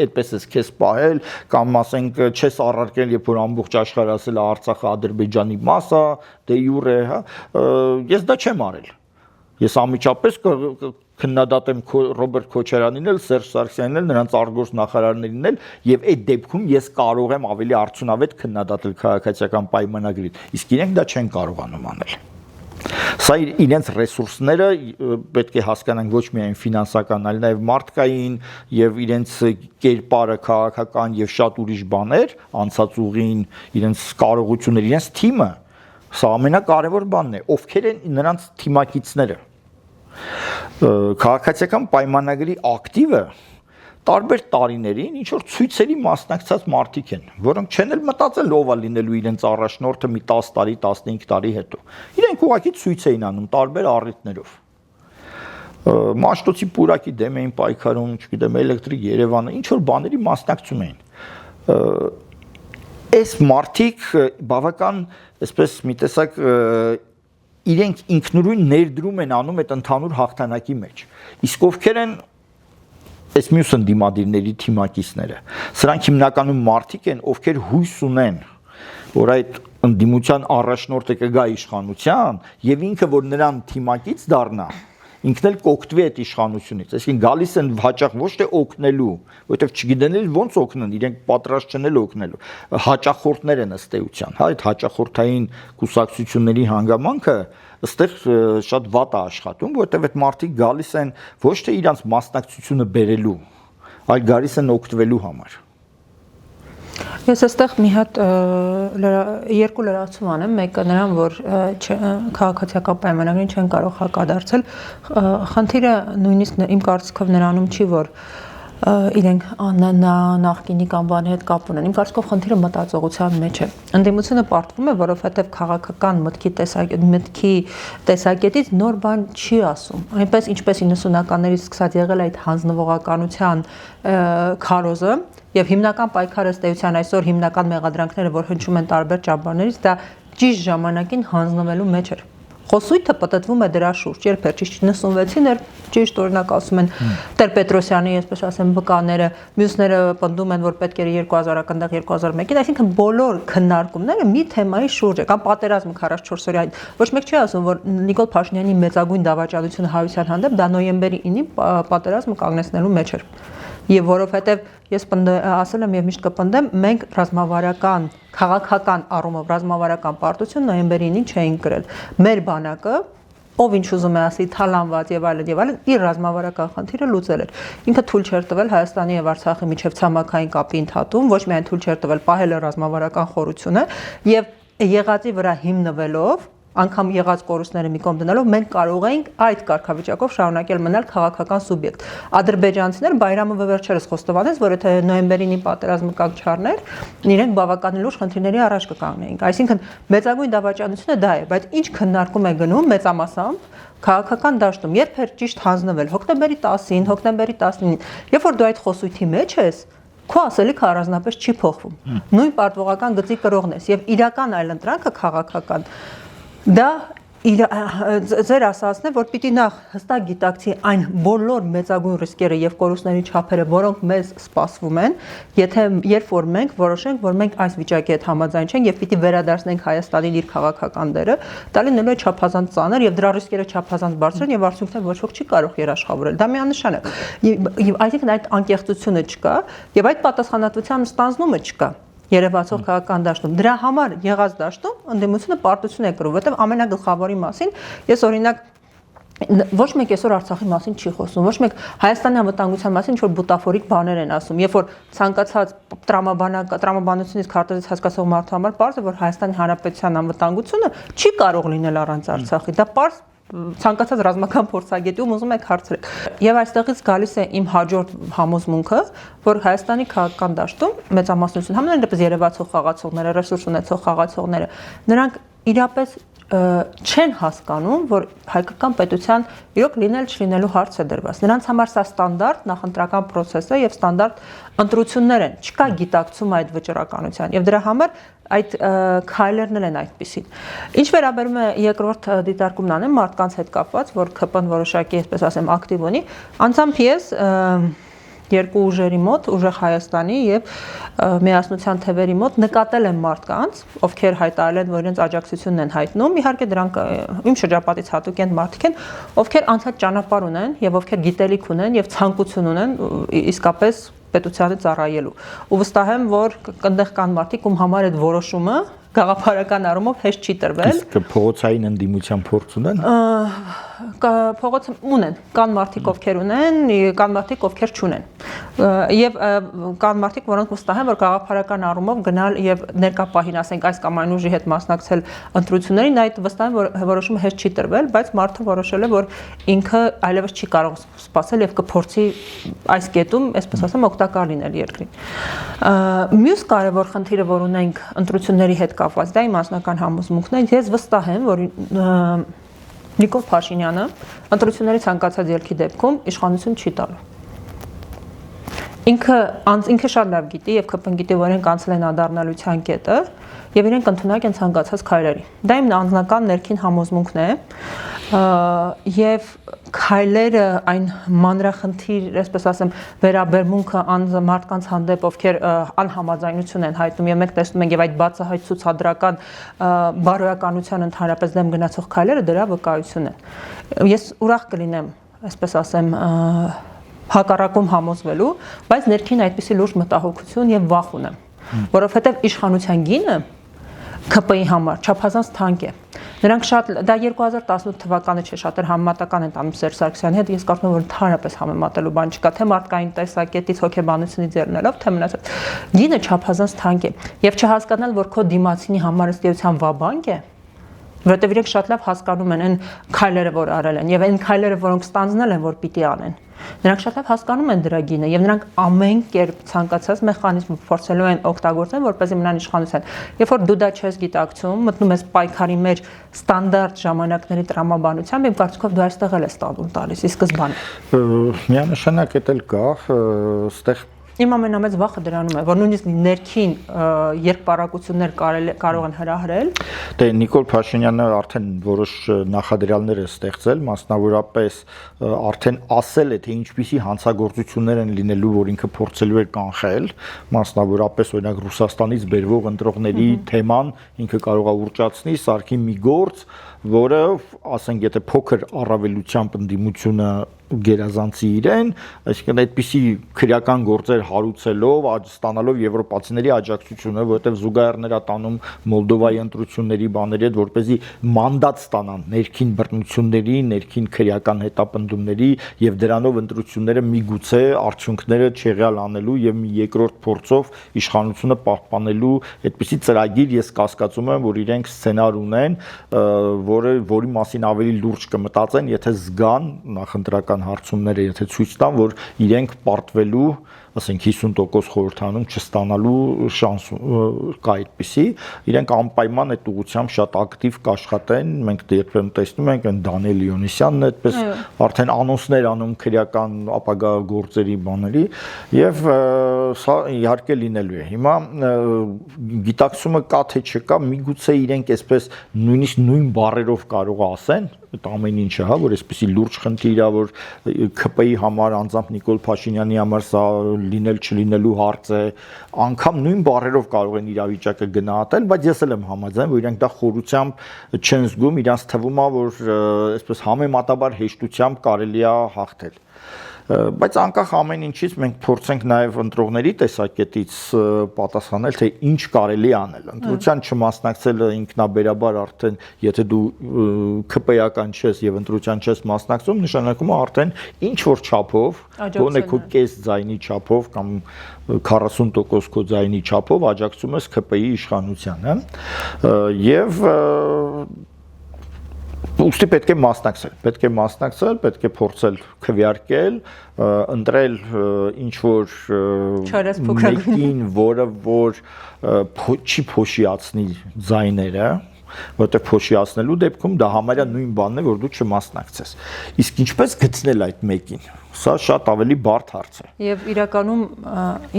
այդպես ես քեզ պահել, կամ ասենք չես առարկել, երբ որ ամբողջ աշխարհը ասել է Արցախը Ադրբեջանի մաս է, դե յուրե, հա, ես դա չեմ արել։ Ես անմիջապես քննադատեմ Ռոբերտ Քոչարյանին էլ, Սերժ Սարգսյանին էլ, նրանց արտգործ նախարարներին էլ, եւ այդ դեպքում ես կարող եմ ավելի արդյունավետ քննադատել քաղաքացիական պայմանագրին, իսկ իրենք դա չեն կարողանում անել։ Սա իրենց ռեսուրսները պետք է հասկանանք ոչ միայն ֆինանսական, այլ նաեւ մարդկային եւ իրենց կերպարը քաղաքական եւ շատ ուրիշ բաներ, անցած ուղին, իրենց կարողությունները, իրենց թիմը, սա ամենակարևոր բանն է, ովքեր են նրանց թիմակիցները։ Քաղաքացիական պայմանագրի ակտիվը տարբեր տարիներին ինչ որ ցույցերի մասնակցած մարդիկ են, որոնք չեն էլ մտածել ով է լինելու իրենց առաջնորդը մի 10 տարի, 15 տարի հետո։ Իրենք ուղղակի ցույց էին անում տարբեր առիթներով։ Մաշտոցի պուրակի դեմ էին պայքարում, չգիտեմ, Էլեկտրիկ Երևանը, ինչ որ բաների մասնակցում էին։ Այս մարդիկ բավական, այսպես մի տեսակ իրենք ինքնուրույն ներդրում են անում այդ ընդհանուր հաղթանակի մեջ։ Իսկ ովքեր են այս մյուս ընդդիմադիրների թիմակիցները։ Սրանք հիմնականում մարդիկ են, ովքեր հույս ունեն, որ այդ ընդդիմության առաջնորդը կգա իշխանության եւ ինքը որ նրան թիմակից դառնա, ինքն էլ կօգտվի այդ իշխանությունից։ Այսինքն գալիս են հաճախ ոչ թե օգնելու, որովհետեւ չգիտեն էլ ոնց օգնեն, իրենք պատրաստ չեն էլ օգնելու։ Հաճախորդներ են ըստ էության, հա, այդ հաճախորդային կուսակցությունների հանգամանքը այստեղ շատ վատ է աշխատում, որովհետև այդ մարդիկ գալիս են ոչ թե իրանց մասնակցությունը բերելու, այլ գալիս են օգտվելու համար։ Ես այստեղ մի հատ երկու լրացում անեմ, մեկը նրան, որ քաղաքացիական պայմանագրին չեն կարող հակադարձել, խնդիրը նույնիսկ իմ կարծիքով նրանում չի, որ իրենք նախկինի կամ բանի հետ կապ ունեն։ Իմ կարծիքով խնդիրը մտածողության մեջ է։ Ընդդիմությունը պարտվում է, որովհետև քաղաքական մտքի տեսակետից նոր բան չի ասում։ Այնպես ինչպես 90-ականներից սկսած եղել այդ հանձնվողականության քարոզը եւ հիմնական պայքարը ըստ էության այսօր հիմնական մեղադրանքները, որ հնչում են տարբեր ճամբարներից, դա ճիշտ ժամանակին հանձնվելու մեջ էր։ Խոսույթը պատտվում է դրա շուրջ, երբ էր ճիշտ 96-ին էր, ճիշտ օրինակ ասում են Տեր-Պետրոսյանի, այսպես ասեմ, վկաները, մյուսները պնդում են, որ պետք էր 2000-ական դեղ 2001-ին, այսինքն բոլոր քննարկումները մի թեմայի շուրջ է, կամ պատերազմը 44 օրյա։ Ոչ մեկ չի ասում, որ Նիկոլ Փաշինյանի մեծագույն դավաճանությունը Հայության հանդեպ դա նոյեմբերի 9-ի պատերազմը կանգնեցնելու մեջ էր։ Եվ որովհետև ես ասել եմ եւ միշտ կպնդեմ, մենք ռազմավարական, քաղաքական առումով ռազմավարական պարտություն նոյեմբերի 9-ին չէինք գրել։ Մեր բանակը, ով ինչ ուզում է ասի, թալանված եւ այլն, իր ռազմավարական խնդիրը լուծել էր։ Ինքը թույլ չէր տվել Հայաստանի եւ Արցախի միջև ցամաքային կապի ընդհատում, ոչ միայն թույլ չէր տվել պահել ռազմավարական խորությունը եւ եղածի վրա հիմնվելով անգամ եղած կորուստները մի կողմ դնելով մենք կարող ենք այդ կարգավիճակով շարունակել մնալ քաղաքական սուբյեկտ։ Ադրբեջանցիներ Բայրամը վերջերս խոստովանեց, որ եթե նոյեմբերի 9-ի պատերազմը կանգ չառներ, իրենք բավական լուրջ խնդիրների առաջ կկանգնեին։ Այսինքն մեծագույն դավաճանությունը դա է, բայց ինչ քննարկում է գնում մեծամասամբ քաղաքական դաշտում, երբ էր ճիշտ հանձնվել հոկտեմբերի 10-ին, հոկտեմբերի 19-ին, երբ որ դու այդ խոսույթի մեջ ես, քո ասելիքը առանձնապես չի փոխվում։ Նույն պարտվողական գծի կրողն ես եւ իրական այլընտրանքը քաղաքական դա ձեր ասածն է, որ պիտի նախ հստակ գիտակցի այն բոլոր մեծագույն ռիսկերը եւ կորուստների չափերը, որոնք մեզ սպասվում են, երբ որ մենք որոշենք, որ մենք այս վիճակի հետ համաձայն չենք եւ պիտի վերադարձնենք Հայաստանին իր քաղաքական դերը, դա լինելու է չափազանց ծանր եւ դրա ռիսկերը չափազանց բարձր են եւ արդյունքները ոչ ոք չի կարող երաշխավորել։ Դա միանշանակ։ Եվ այսինքն այդ անկեղծությունը չկա եւ այդ պատասխանատվության ստանձնումը չկա երևացող քաղաքական դաշտում։ Դրա համար եղած դաշտում ընդդիմությունը պարտություն է կրում, որովհետև ամենագլխավորի մասին ես օրինակ ոչ մեկ այսօր Արցախի մասին չի խոսում, ոչ մեկ Հայաստանի անվտանգության մասին ինչ-որ բուտաֆորիկ բաներ են ասում, երբ որ ցանկացած տրամաբանությունից քարտեզից հասկացող մարդու համար պարզ է, որ Հայաստանի Հանրապետության անվտանգությունը չի կարող լինել առանց Արցախի։ Դա պարզ ցանկացած ռազմական փորձագետի ուզում եք հարցրեք։ Եվ այստեղից գալիս է իմ հաջորդ համոզմունքը, որ Հայաստանի քաղաքական դաշտում մեծամասնություն, համենայն դեպս երևացող խաղացողները, ռեսուրս ունեցող խաղացողները, նրանք իրապես չեն հասկանում, որ հայկական պետության իրոք լինել չլինելու հարց է դրված։ Նրանց համար սա ստանդարտ նախընտրական process է եւ ստանդարտ ընտրություններ են։ Չկա գիտակցում այդ վճռականության եւ դրա համար այդ քայլերն են այդպեսին։ Ինչ վերաբերում է երկրորդ դիտարկումն անեմ մարդկանց հետ կապված, որ ԿՊ-ն որոշակի, այսպես ասեմ, ակտիվ ունի, անձամբ ես երկու ուժերի մոտ, ուժեղ Հայաստանի եւ միասնության թևերի մոտ նկատել եմ մարդկանց, ովքեր հայտարարել են, որ իրենց աջակցությունն են հայտնում, իհարկե դրանք իմ շրջապատից հատուկ են մարդիկ են, ովքեր անցած ճանապարհ ունեն եւ ովքեր գիտելիք ունեն եւ ցանկություն ունեն իսկապես պետությանը ծառայելու։ Ու վստահ եմ, որ այնտեղ կան մարդիկ, ում համար այդ որոշումը գաղափարական առումով հեշտ չի տրվել։ Իսկ փողոցային ընդդիմության փորձ ունեն։ Փողոց ունեն, կան մարդիկ ովքեր ունեն, կան մարդիկ ովքեր չունեն։ Եվ կան մարդիկ, որոնք վստահ են, որ գաղափարական առումով գնալ եւ ներկա պահին, ասենք, այս կամ այն ուժի հետ մասնակցել ընտրություններին, այդ վստահ եմ, որ որոշումը հեշտ չի տրվել, բայց մարդը որոշել է, որ ինքը այլևս չի կարող սпасել եւ կփորձի այս կետում, այսպես ասեմ, օգտակար լինել երկրին։ Մյուս կարևոր խնդիրը, որ ունենք ընտրությունների հետ կապված, դա իմ անձնական համոզմունքն է, ես վստահ եմ, որ Նիկոլ Փաշինյանը ընտրությունների ցանկացած ելքի դեպքում իշխանություն չի տալու։ Ինքը շատ լավ գիտի եւ ԿՊ-ն գիտի, որ իրենք անցել են ադառնալության կետը եւ իրենք ընդունակ են ցանկացած քայլերի։ Դա իմ անձնական ներքին համոզմունքն է եւ քայլերը այն մանրախնդիր, այսպես ասեմ, վերաբերմունքը մարդկանց հանդեպ, ովքեր անհամաձայնություն են հայտնում եւ մենք տեսնում ենք եւ այդ բացահայտ ցուցադրական բարոյականության ընդհանրապես դեմ գնացող քայլերը դրա վկայություն են։ Ես ուրախ կլինեմ, այսպես ասեմ, հակառակում համոզվելու, բայց ներքին այդպիսի լուրջ մտահոգություն եւ վախ ունեմ, որովհետեւ իշխանության գինը ԿՊ-ի համար չափազանց թանկ է։ Նրանք շատ դա 2018 թվականը չէ, շատ համեմատական են տանում Սերժ Սարգսյանի հետ, ես կարծում եմ, որ ընդհանրապես համեմատելու բան չկա, թե մարդկային տեսակետից, հոգեբանությունից ելնելով, թե մնացած։ Գինը չափազանց թանկ է եւ չհասկանալ, որ քո դիմացինի համար ըստ էության վաբանկ է, որովհետեւ իրենք շատ լավ հասկանում են այն քայլերը, որ արել են եւ այն քայլերը, որոնք ստանձնել են, որ պիտի անեն։ Նրանք շատ լավ հասկանում են դրա գինը եւ նրանք ամեն կերպ ցանկացած մեխանիզմ փորձելու են օգտագործել, որպեսզի մնան իշխանության։ Երբ որ դու դա չես գիտակցում, մտնում ես պայքարի մեջ ստանդարտ ժամանակների տրամաբանությամբ, իմ կարծիքով դու այստեղ էլ ես տալու տալիս, ի սկզբանե։ Միանշանակ էլ կա, այստեղ Իմ ամենամեծ վախը դրանում է, որ նույնիսկ ներքին երկպարակություններ կարող են հրահրել։ Դե Նիկոլ Փաշինյանը արդեն որոշ նախադրյալներ է ստեղծել, մասնավորապես արդեն ասել է, թե ինչպիսի հանցագործություններ են լինելու, որ ինքը փորձելու է կանխել, մասնավորապես օրինակ Ռուսաստանից բերվող ընտրողների թեման ինքը կարող է ուռճացնի, սարքի մի գործ, որը, ասենք, եթե փոքր առավելությամբ ընդդիմությունը գերազանցի իրեն, այսինքն այդպիսի քրեական գործեր հարուցելով, ստանալով եվրոպացիների աջակցությունը, որովհետև զուգահեռներ տանում Մոլդովայի ընտրությունների բաների հետ, որպեսզի մանդատ ստանան ներքին բռնությունների, ներքին քրեական հետապնդումների եւ դրանով ընտրությունները միգուցե արդյունքները չեղյալ անելու եւ մի երկրորդ փորձով իշխանությունը պահպանելու այդպիսի ծրագիր ես կասկածում եմ, որ իրենք սցենար ունեն, որի մասին ավելի լուրջ կմտածեն, եթե զգան նախընտրական հարցումները, եթե ցույց տան, որ իրենք պարտվելու, ասենք 50% խորհրդանում չստանալու շանս կա այդպիսի, իրենք անպայման այդ ուղղությամբ շատ ակտիվ կաշխատեն, մենք երբեմն տեսնում ենք այն Դանիել Լիոնիսյանն այդպես արդեն անոնսներ անում քրեական ապագա գործերի բաների եւ սա իհարկե լինելու է։ Հիմա գիտակցումը կա թե չկա, միգուցե իրենք այսպես նույնիսկ նույն բառերով կարող ասեն այդ ամեն ինչը, հա, որ այսպեսի լուրջ խնդիր է, որ ԿՊ-ի համար անձամբ Նիկոլ Փաշինյանի համար սա լինել չլինելու հարց է, անգամ նույն բառերով կարող են իրավիճակը գնահատել, բայց ես էլ եմ համաձայն, որ իրենք դա խորությամբ չեն զգում, իրանց թվում է, որ այսպես համեմատաբար հեշտությամբ կարելի է հաղթել։ Բայց անկախ ամեն ինչից մենք փորձենք նաև ընտրողների տեսակետից պատասխանել, թե ինչ կարելի անել։ Ընտրության չմասնակցելը ինքնաբերաբար արդեն, եթե դու ԿՊ-ական չես եւ ընտրության չես մասնակցում, նշանակում է արդեն ինչ որ չափով, գոնե քո կես ձայնի չափով կամ 40% քո ձայնի չափով աջակցում ես ԿՊ-ի իշխանությանը, եւ ուստի պետք է մասնակցել, պետք է փորձել քվեարկել, ընտրել ինչ որ մեկին, որը որ չի փոշիացնի ձայները, որտեղ փոշիացնելու դեպքում դա համարյա նույն բանն է, որ դու չմասնակցես։ Իսկ ինչպես գտնել այդ մեկին։ Սա շատ ավելի բարդ հարց է։ Եվ իրականում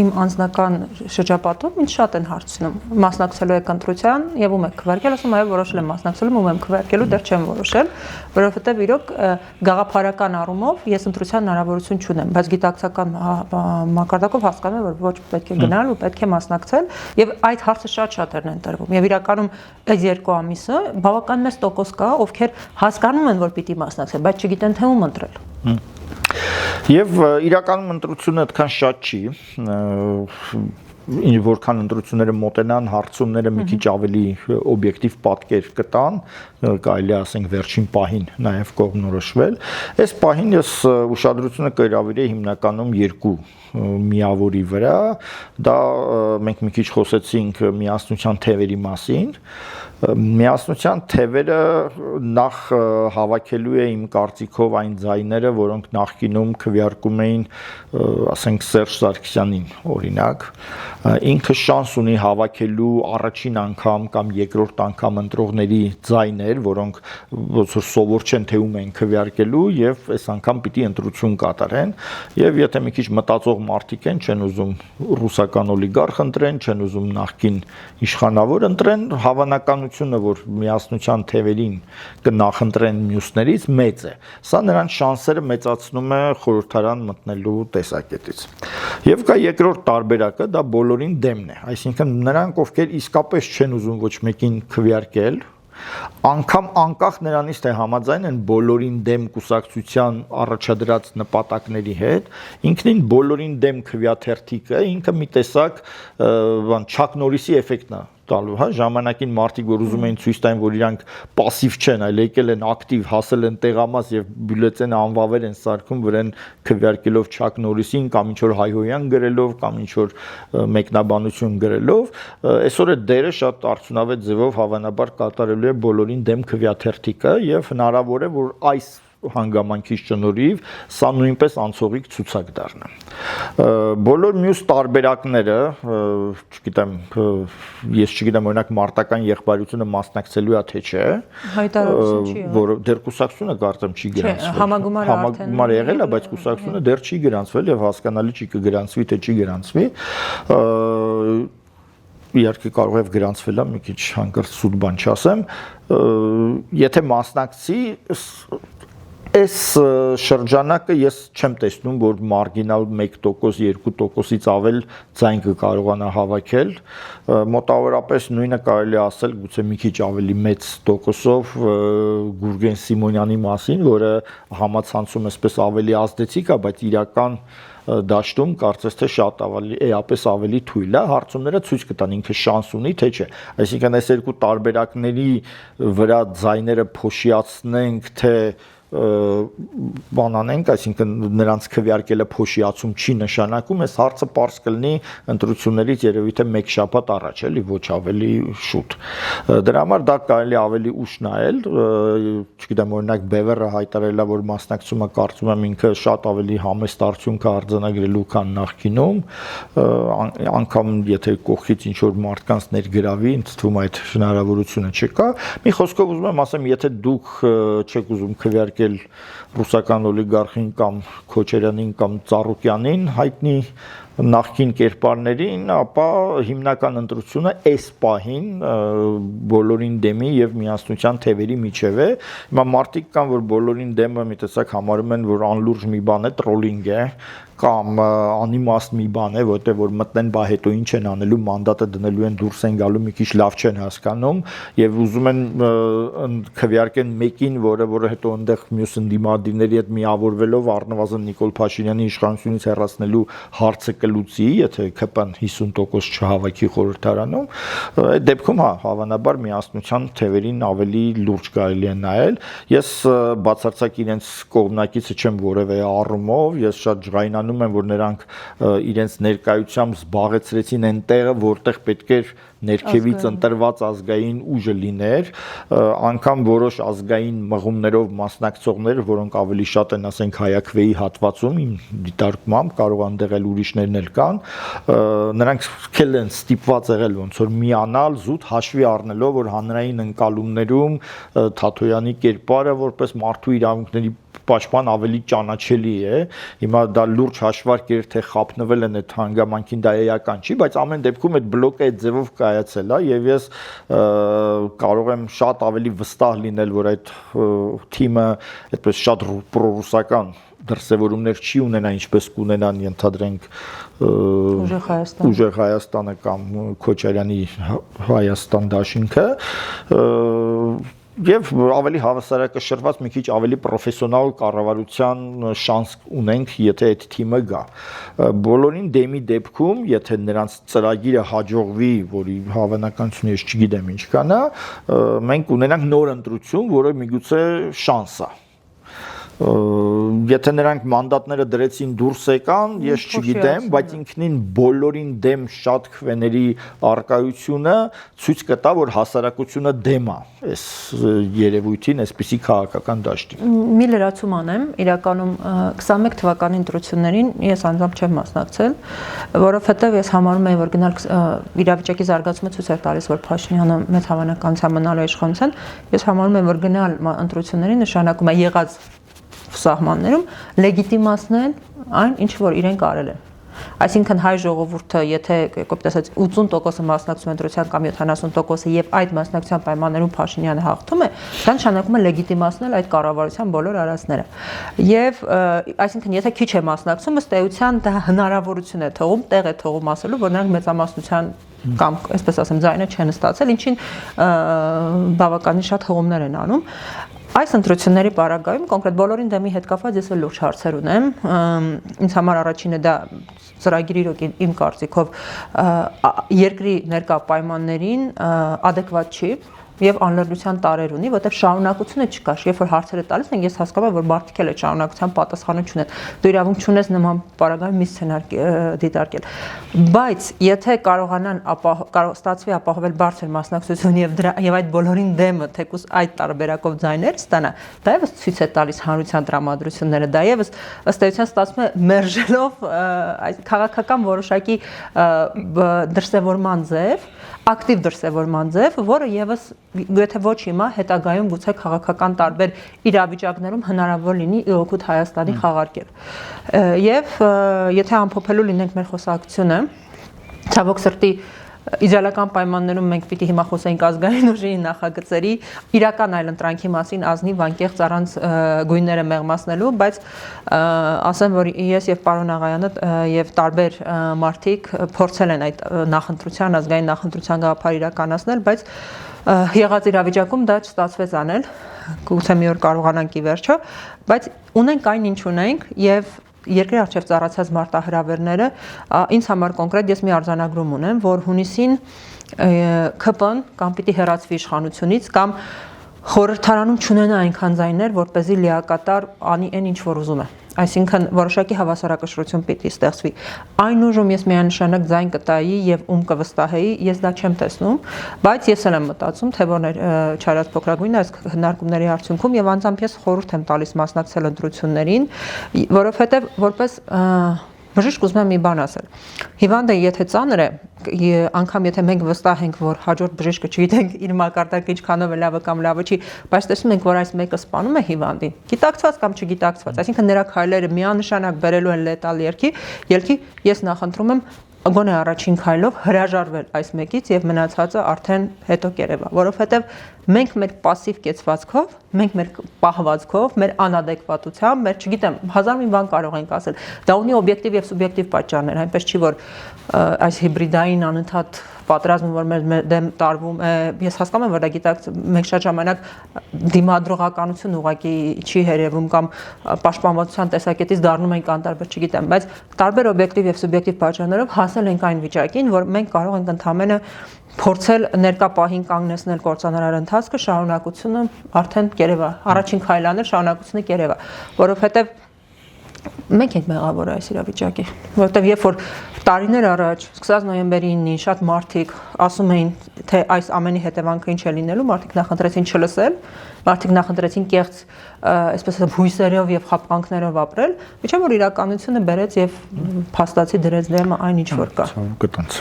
իմ անձնական շրջապատում ինձ շատ են հարցնում մասնակցելու եք ընտրության եւ ում եք քվարկել, ասում այո որոշել եմ մասնակցելու, ում եմ քվարկելու, դեռ չեմ որոշել, որովհետեւ իրոք գաղափարական առումով ես ընտրության հնարավորություն չունեմ, բայց գիտակցական մակարդակով հասկանում եմ, որ ոչ պետք է գնալ ու պետք է մասնակցել եւ այդ հարցը շատ-շատերն են տրվում եւ իրականում այս 2 ամիսը բավական մեծ տոկոս կա, ովքեր հասկանում են, որ պիտի մասնակցեն, բայց չգիտեն թե ում ընտրել։ Եվ իրականում ընտրությունը այդքան շատ չի, որքան ընտրությունները մոտենան, հարցումները մի քիչ ավելի օբյեկտիվ պատկեր կտան, կարելի է ասենք վերջին պահին նաև կողմնորոշվել։ Այս պահին ես ուշադրությունը կհրավիրեի հիմնականում 2 միավորի վրա, դա մենք մի քիչ խոսեցինք միասնության թևերի մասին։ Միասնության թևերը նախ հավաքելու է իմ կարծիքով այն ձայները, որոնք նախկինում քվեարկում էին, ասենք Սերժ Սարգսյանին, օրինակ, ինքը շանս ունի հավաքելու առաջին անգամ կամ երկրորդ անգամ ընտրողների ձայներ, որոնք ոնց որ սովոր չեն թե ում են քվեարկելու եւ այս անգամ պիտի ընտրություն կատարեն, եւ եթե մի քիչ մտածող մարդիկ են, չեն ուզում ռուսական օլիգարխ ընտրեն, չեն ուզում նախկին իշխանավոր ընտրեն, հավանականությունը, որ միասնության թևերին կնախընտրեն մյուսներից մեծ է։ Սա նրանց շանսերը մեծացնում է խորհրդարան մտնելու տեսակետից։ Եվ կա երկրորդ տարբերակը, դա բոլորին դեմն է, այսինքն նրանք, ովքեր իսկապես չեն ուզում ոչ մեկին քվեարկել, անգամ անկախ նրանից թե համաձայն են բոլորին դեմ կուսակցության առաջադրած նպատակների հետ, ինքնին բոլորին դեմ քվեաթերթիկը ինքը մի տեսակ Չակ Նորիսի էֆեկտն է տալու, հա, ժամանակին մարդիկ որ ուզում էին ցույց տային, որ իրանք пассив չեն, այլ եկել են ակտիվ, հասել են տեղամաս եւ բյուլետենը անվավեր են սարքում, վրան քվեարկելով Չակ Նորիսին կամ ինչ որ հայհոյան գրելով կամ ինչ որ մեկնաբանություն գրելով, այսօր այդ դերը շատ արդյունավետ ձևով հավանաբար կատարելու է բոլորին դեմ քվեաթերթիկը եւ հնարավոր է որ այս հանգամանքի շնորհիվ սա նույնպես անցողիկ ցուցակ դառնա։ Բոլոր մյուս տարբերակները, չգիտեմ, ես չգիտեմ, օրինակ մարտական եղբայրությունը մասնակցելու է թե չէ, հայտարարություն չի, որը դեռ կուսակցությունը կարծեմ չի գրանցվել։ Համագումարը եղել է, բայց կուսակցությունը դեռ չի գրանցվել եւ հասկանալի չի կգրանցվի թե չի գրանցվի։ Իհարկե կարող է գրանցվել է, մի քիչ հանկարծ սուտ բան չասեմ, եթե մասնակցի այս շրջանակը ես չեմ տեսնում, որ մարգինալ 1%, 2%-ից ավել ձայն կկարողանա հավաքել, մոտավորապես նույնը կարելի ասել գուցե մի քիչ ավելի մեծ տոկոսով Գուրգեն Սիմոնյանի մասին, որը համացանցում այսպես ավելի ազդեցիկ է, բայց իրական դաշտում կարծես թե շատ էապես ավելի թույլ է, հարցումները ցույց կտան ինքը շանս ունի թե չէ։ Այսինքն այս երկու տարբերակների վրա ձայները փոշիացնենք, թե բանանենք, այսինքն նրանց քվեարկելը փոշիացում չի նշանակում, այս հարցը པարզ կլինի ընտրություններից երևի թե 1 շաբաթ առաջ, էլի ոչ ավելի շուտ։ Դրա համար դա կարելի ավելի ուշ նայել, չգիտեմ, օրինակ Բևերը հայտարարել է, որ մասնակցումը կարծում եմ ինքը շատ ավելի համեստ արդյունք է արձանագրելու, քան նախկինում, անգամ եթե կողքից ինչ որ մարդկանց ներգրավի, ինձ թվում է այդ հնարավորությունը չկա։ Մի խոսքով ուզում եմ ասեմ, եթե դուք չեք ուզում քվեարկել ռուսական օլիգարխին կամ Քոչարյանին կամ Ծառուկյանին հայտնի նախկին կերպարներին, ապա հիմնական ընտրությունը այս պահին բոլորին դեմի եւ միասնության թևերի միջև է։ Հիմա մարդիկ կան, որ բոլորին դեմը մի տեսակ համարում են, որ անլուրջ մի բան է, տրոլինգ է կամ անիմաստ մի բան է, որտեղ որ մտնեն, բա հետո ինչ են անելու, մանդատը դնելու են, դուրս են գալու, մի քիչ լավ չեն հասկանում եւ ուզում են քվեարկեն մեկին, որը հետո այնտեղ մյուս ընդդիմադիրների հետ միավորվելով առնվազն Նիկոլ Փաշինյանի իշխանությունից հեռացնելու հարցը կլուծի, եթե ԿՊ-ն 50% չհավաքի խորհրդարանում, այդ դեպքում հա, հավանաբար միասնության թևերին ավելի լուրջ կարելի է նայել։ Ես բացարձակ իրենց կողմնակիցը չեմ որևէ առումով, ես շատ ջղայնանում եմ, որ նրանք իրենց ներկայությամբ զբաղեցրեցին այն տեղը, որտեղ պետք էր ներքևից ընտրված ազգային ուժը լիներ, անգամ որոշ ազգային մղումներով մասնակցողներ, որոնք ավելի շատ են, ասենք, հայաքվեի հատվածում, իմ դիտարկմամբ կարող են դեղել ուրիշներ էլ կան, նրանք քել են ստիպված եղել ոնց որ միանալ զուտ հաշվի առնելով, որ հանրային ընկալումներում Թաթոյանի կերպարը որպես մարդու իրավունքների պաշտպան ավելի ճանաչելի է։ Հիմա դա լուրջ հաշվարկ էր, թե խափնվել են այդ հանգամանքին, դա էական չի, բայց ամեն դեպքում այդ բլոկը այդ ձևով կայացել է եւ ես կարող եմ շատ ավելի վստահ լինել, որ այդ թիմը այդպես շատ պրոռուսական դրսևորումներ չի ունենա, ինչպես կունենան ենթադրենք ուժեղ Հայաստանը կամ Քոչարյանի Հայաստան դաշինքը, եւ ավելի հավասարակշռված մի քիչ ավելի պրոֆեսիոնալ կառավարության շանս ունենք, եթե այդ թիմը գա։ Բոլորին դեմի դեպքում, եթե նրանց ծրագիրը հաջողվի, որի հավանականությունը ես չգիտեմ ինչքան է, մենք ունենանք նոր ընտրություն, որը միգուցե շանս է։ Եթե նրանք մանդատները դրեցին դուրս եկան, ես չգիտեմ, բայց ինքնին բոլորին դեմ շատ քվեների արկայությունը ցույց կտա, որ հասարակությունը դեմ է այս երևույթին, այսպիսի քաղաքական դաշտին։ Մի լրացում անեմ, իրականում 21 թվականի ընտրություններին ես անձամբ չեմ մասնակցել, որովհետև ես համարում եմ, որ գնալ իրավիճակի զարգացումը ցույց էր տալիս, որ Փաշինյանը մեծ հավանականությամբ մնալու իշխանության, ես համարում եմ, որ գնալ ընտրություններին նշանակում է եղած սահմաններում լեգիտիմացնել այն, ինչ որ իրենք արել են։ Այսինքն հայ ժողովուրդը, եթե կոպտասած 80% մասնակցում է ընտրության կամ 70%-ը եւ այդ մասնակցության պայմաններում Փաշինյանը հաղթում է, դա նշանակում է լեգիտիմացնել այդ կառավարության բոլոր արածները։ Եվ այսինքն եթե քիչ է մասնակցում, ըստ էության դա հնարավորություն է թողում, տեղ է թողում ասելու, որ նրանք մեծամասնության կամ այսպես ասեմ ձայնը չեն ստացել, ինչին բավականին շատ հողումներ են անում։ Այս ընտրությունների պարագայում կոնկրետ բոլորին դեմի հետ կապված ես լուրջ հարցեր ունեմ։ Ինձ համար առաջինը դա ծրագիրի իրոք իմ կարծիքով երկրի ներկա պայմաններին adekvat չի եւ անլրության տարեր ունի, որտեղ շարունակությունը չկա։ Երբ որ հարցերը տալիս են, ես հասկանում եմ, որ մարդիկ էլ այդ շարունակության պատասխանը չունեն։ Դու իրավունք չունես նման պարագայում մի սցենար դիտարկել։ Բայց եթե կարողանան ստացվի ապահովել բարձր մասնակցություն եւ այդ բոլորին դեմը թեկուզ այդ տարբերակով ձայներ ստանա, դա եւս ցույց է տալիս հանրության տրամադրությունները, դա եւս ըստ էության ստացվում է մերժելով այս քաղաքական որոշակի դրսևորման ձև, ակտիվ դրսևորման ձև, որը եւս եթե ոչ հիմա, հետագայում գուցե քաղաքական տարբեր իրավիճակներում հնարավոր լինի իօգուտ Հայաստանի խաղարկել։ Եվ եթե ամփոփելու լինենք մեր խոսակցությունը, ցավոք սրտի իդեալական պայմաններում մենք պիտի հիմա խոսենք ազգային ուժի նախագծերի իրական այլընտրանքի մասին ազնիվ անկեղծ առանց գույները մեղմացնելու, բայց ասեմ, որ ես եւ պարոն Աղայանը եւ տարբեր մարդիկ փորձել են այդ նախընտրության, ազգային նախընտրության գաղափար իրականացնել, բայց եղած իրավիճակում դա չստացվեց անել, գուցե մի օր կարողանանք ի վերջո, բայց ունենք այն ինչ ունենք եւ երկրի առջև ծառացած մարտահրավերները ինձ համար կոնկրետ ես մի արձանագրում ունեմ, որ հունիսին ԿՊ-ն կամ պիտի հեռացվի իշխանությունից կամ խորհրդարանում չունենա այնքան ձայներ, որպեսզի լիակատար անի այն ինչ որ ուզում է։ Այսինքն որոշակի հավասարակշռություն պիտի ստեղծվի։ Այն ուժում ես միանշանակ ձայն կտայի եւ կվստահեի, ես դա չեմ տեսնում, բայց ես էլ եմ մտածում, թե որ չարած փոքրագույնը այս հնարքումների արդյունքում եւ անձամբ ես խորհուրդ եմ տալիս մասնակցել ընտրություններին, որովհետեւ որպես բժիշկ ուզում եմ մի բան ասել։ Հիվանդը եթե ծանր է, անգամ եթե մենք վստահ ենք, որ հաջորդ բժիշկը չգիտենք իր մակարդակը ինչքանով է լավը կամ լավը չի, բայց տեսնում ենք, որ այս մեկը սպանում է հիվանդին, գիտակցված կամ չգիտակցված, այսինքն նրա քայլերը միանշանակ բերելու են լետալ ելքի, ես նախընտրում եմ գոնե առաջին քայլով հրաժարվել այս մեկից եւ մնացածը արդեն հետո կերևա, որովհետեւ մենք մեր пассив կեցվածքով, մենք մեր պահվածքով, մեր անադեկվատությամբ, մեր չգիտեմ, հազար մի բան կարող ենք ասել։ Դա ունի օբյեկտիվ եւ սուբյեկտիվ պատճառներ, այնպես չի որ այս հիբրիդային անընդհատ պատրաստում որ մեր դեմ տարվում է, ես հասկանում եմ, որ դա գիտակ մենք շատ ժամանակ դիմադրողականություն ուղղակի չի հերևում կամ պաշտպանվածության տեսակետից դառնում ենք անտարբեր, չգիտեմ, բայց տարբեր օբյեկտիվ եւ սուբյեկտիվ պատճառներով հասել ենք այն վիճակին, որ մենք կարող ենք ընդհանրապես փորձել ներկա պահին կանգնեցնել կործանարար ընթացքը, շարունակությունը արդեն կերևա, առաջին քայլաներ շարունակությունը կերևա, որովհետեւ մենք ենք մեղավորը այս իրավիճակի, որովհետեւ երբ որ տարիներ առաջ, սկսած նոյեմբերի 9-ին շատ մարդիկ ասում էին, թե այս ամենի հետևանքը ինչ է լինելու, մարդիկ նախընտրեցին չլսել, մարդիկ նախընտրեցին կեղծ, այսպես ասած, հույսերով եւ խաբկանքներով ապրել, միջա որ իրականությունը բերեց եւ փաստացի դրեց դեմը այն ինչ որ կա։ Կտանց։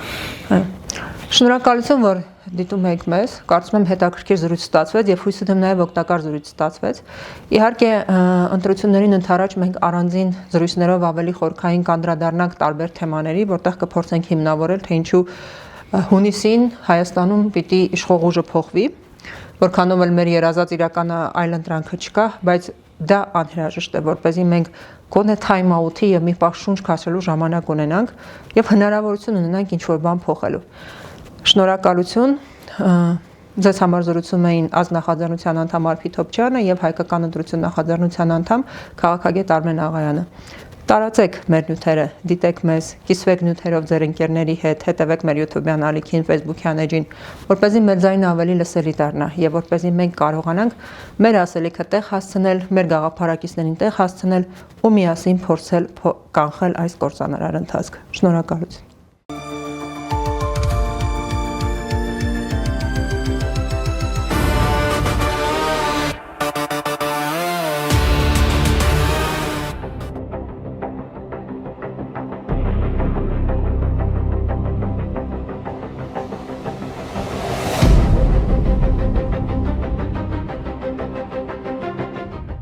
Շնորհակալություն, որ դիտում եք մեզ, կարծում եմ հետաքրքիր զրույց ստացվեց եւ հույս ունեմ նաեւ օգտակար զրույց ստացվեց։ Իհարկե, ընտրություններին ընդառաջ մենք առանձին զրույցներով ավելի խորքային կանդրադառնանք տարբեր թեմաների, որտեղ կփորձենք հիմնավորել, թե ինչու հունիսին Հայաստանում պիտի իշխող ուժը փոխվի, որքանով էլ մեր երազած իրական այլ ընտրանքը չկա, բայց դա անհրաժեշտ է, որպեսզի մենք գոնե time out-ի եւ մի պահ շունչ քաշելու ժամանակ ունենանք եւ հնարավորություն ունենանք ինչ-որ բան փոխելու։ Շնորհակալություն, ձեզ համար զրուցում էին ազգանախաձեռնության անդամ Արփի Թոփչյանը եւ հայկական ընտրություն նախաձեռնության անդամ քաղաքագետ Արմեն Աղայանը։ Տարածեք մեր նյութերը, դիտեք մեզ, կիսվեք նյութերով ձեր ընկերների հետ, հետևեք մեր YouTube-յան ալիքին, Facebook-յան էջին, որպեսզի մեր ձայնը ավելի լսելի դառնա եւ որպեսզի մենք կարողանանք մեր ասելիքը տեղ հասցնել, մեր գաղափարակիցներին տեղ հասցնել ու միասին փորձել կանխել այս կործանարար ընթացքը։ Շնորհակալություն։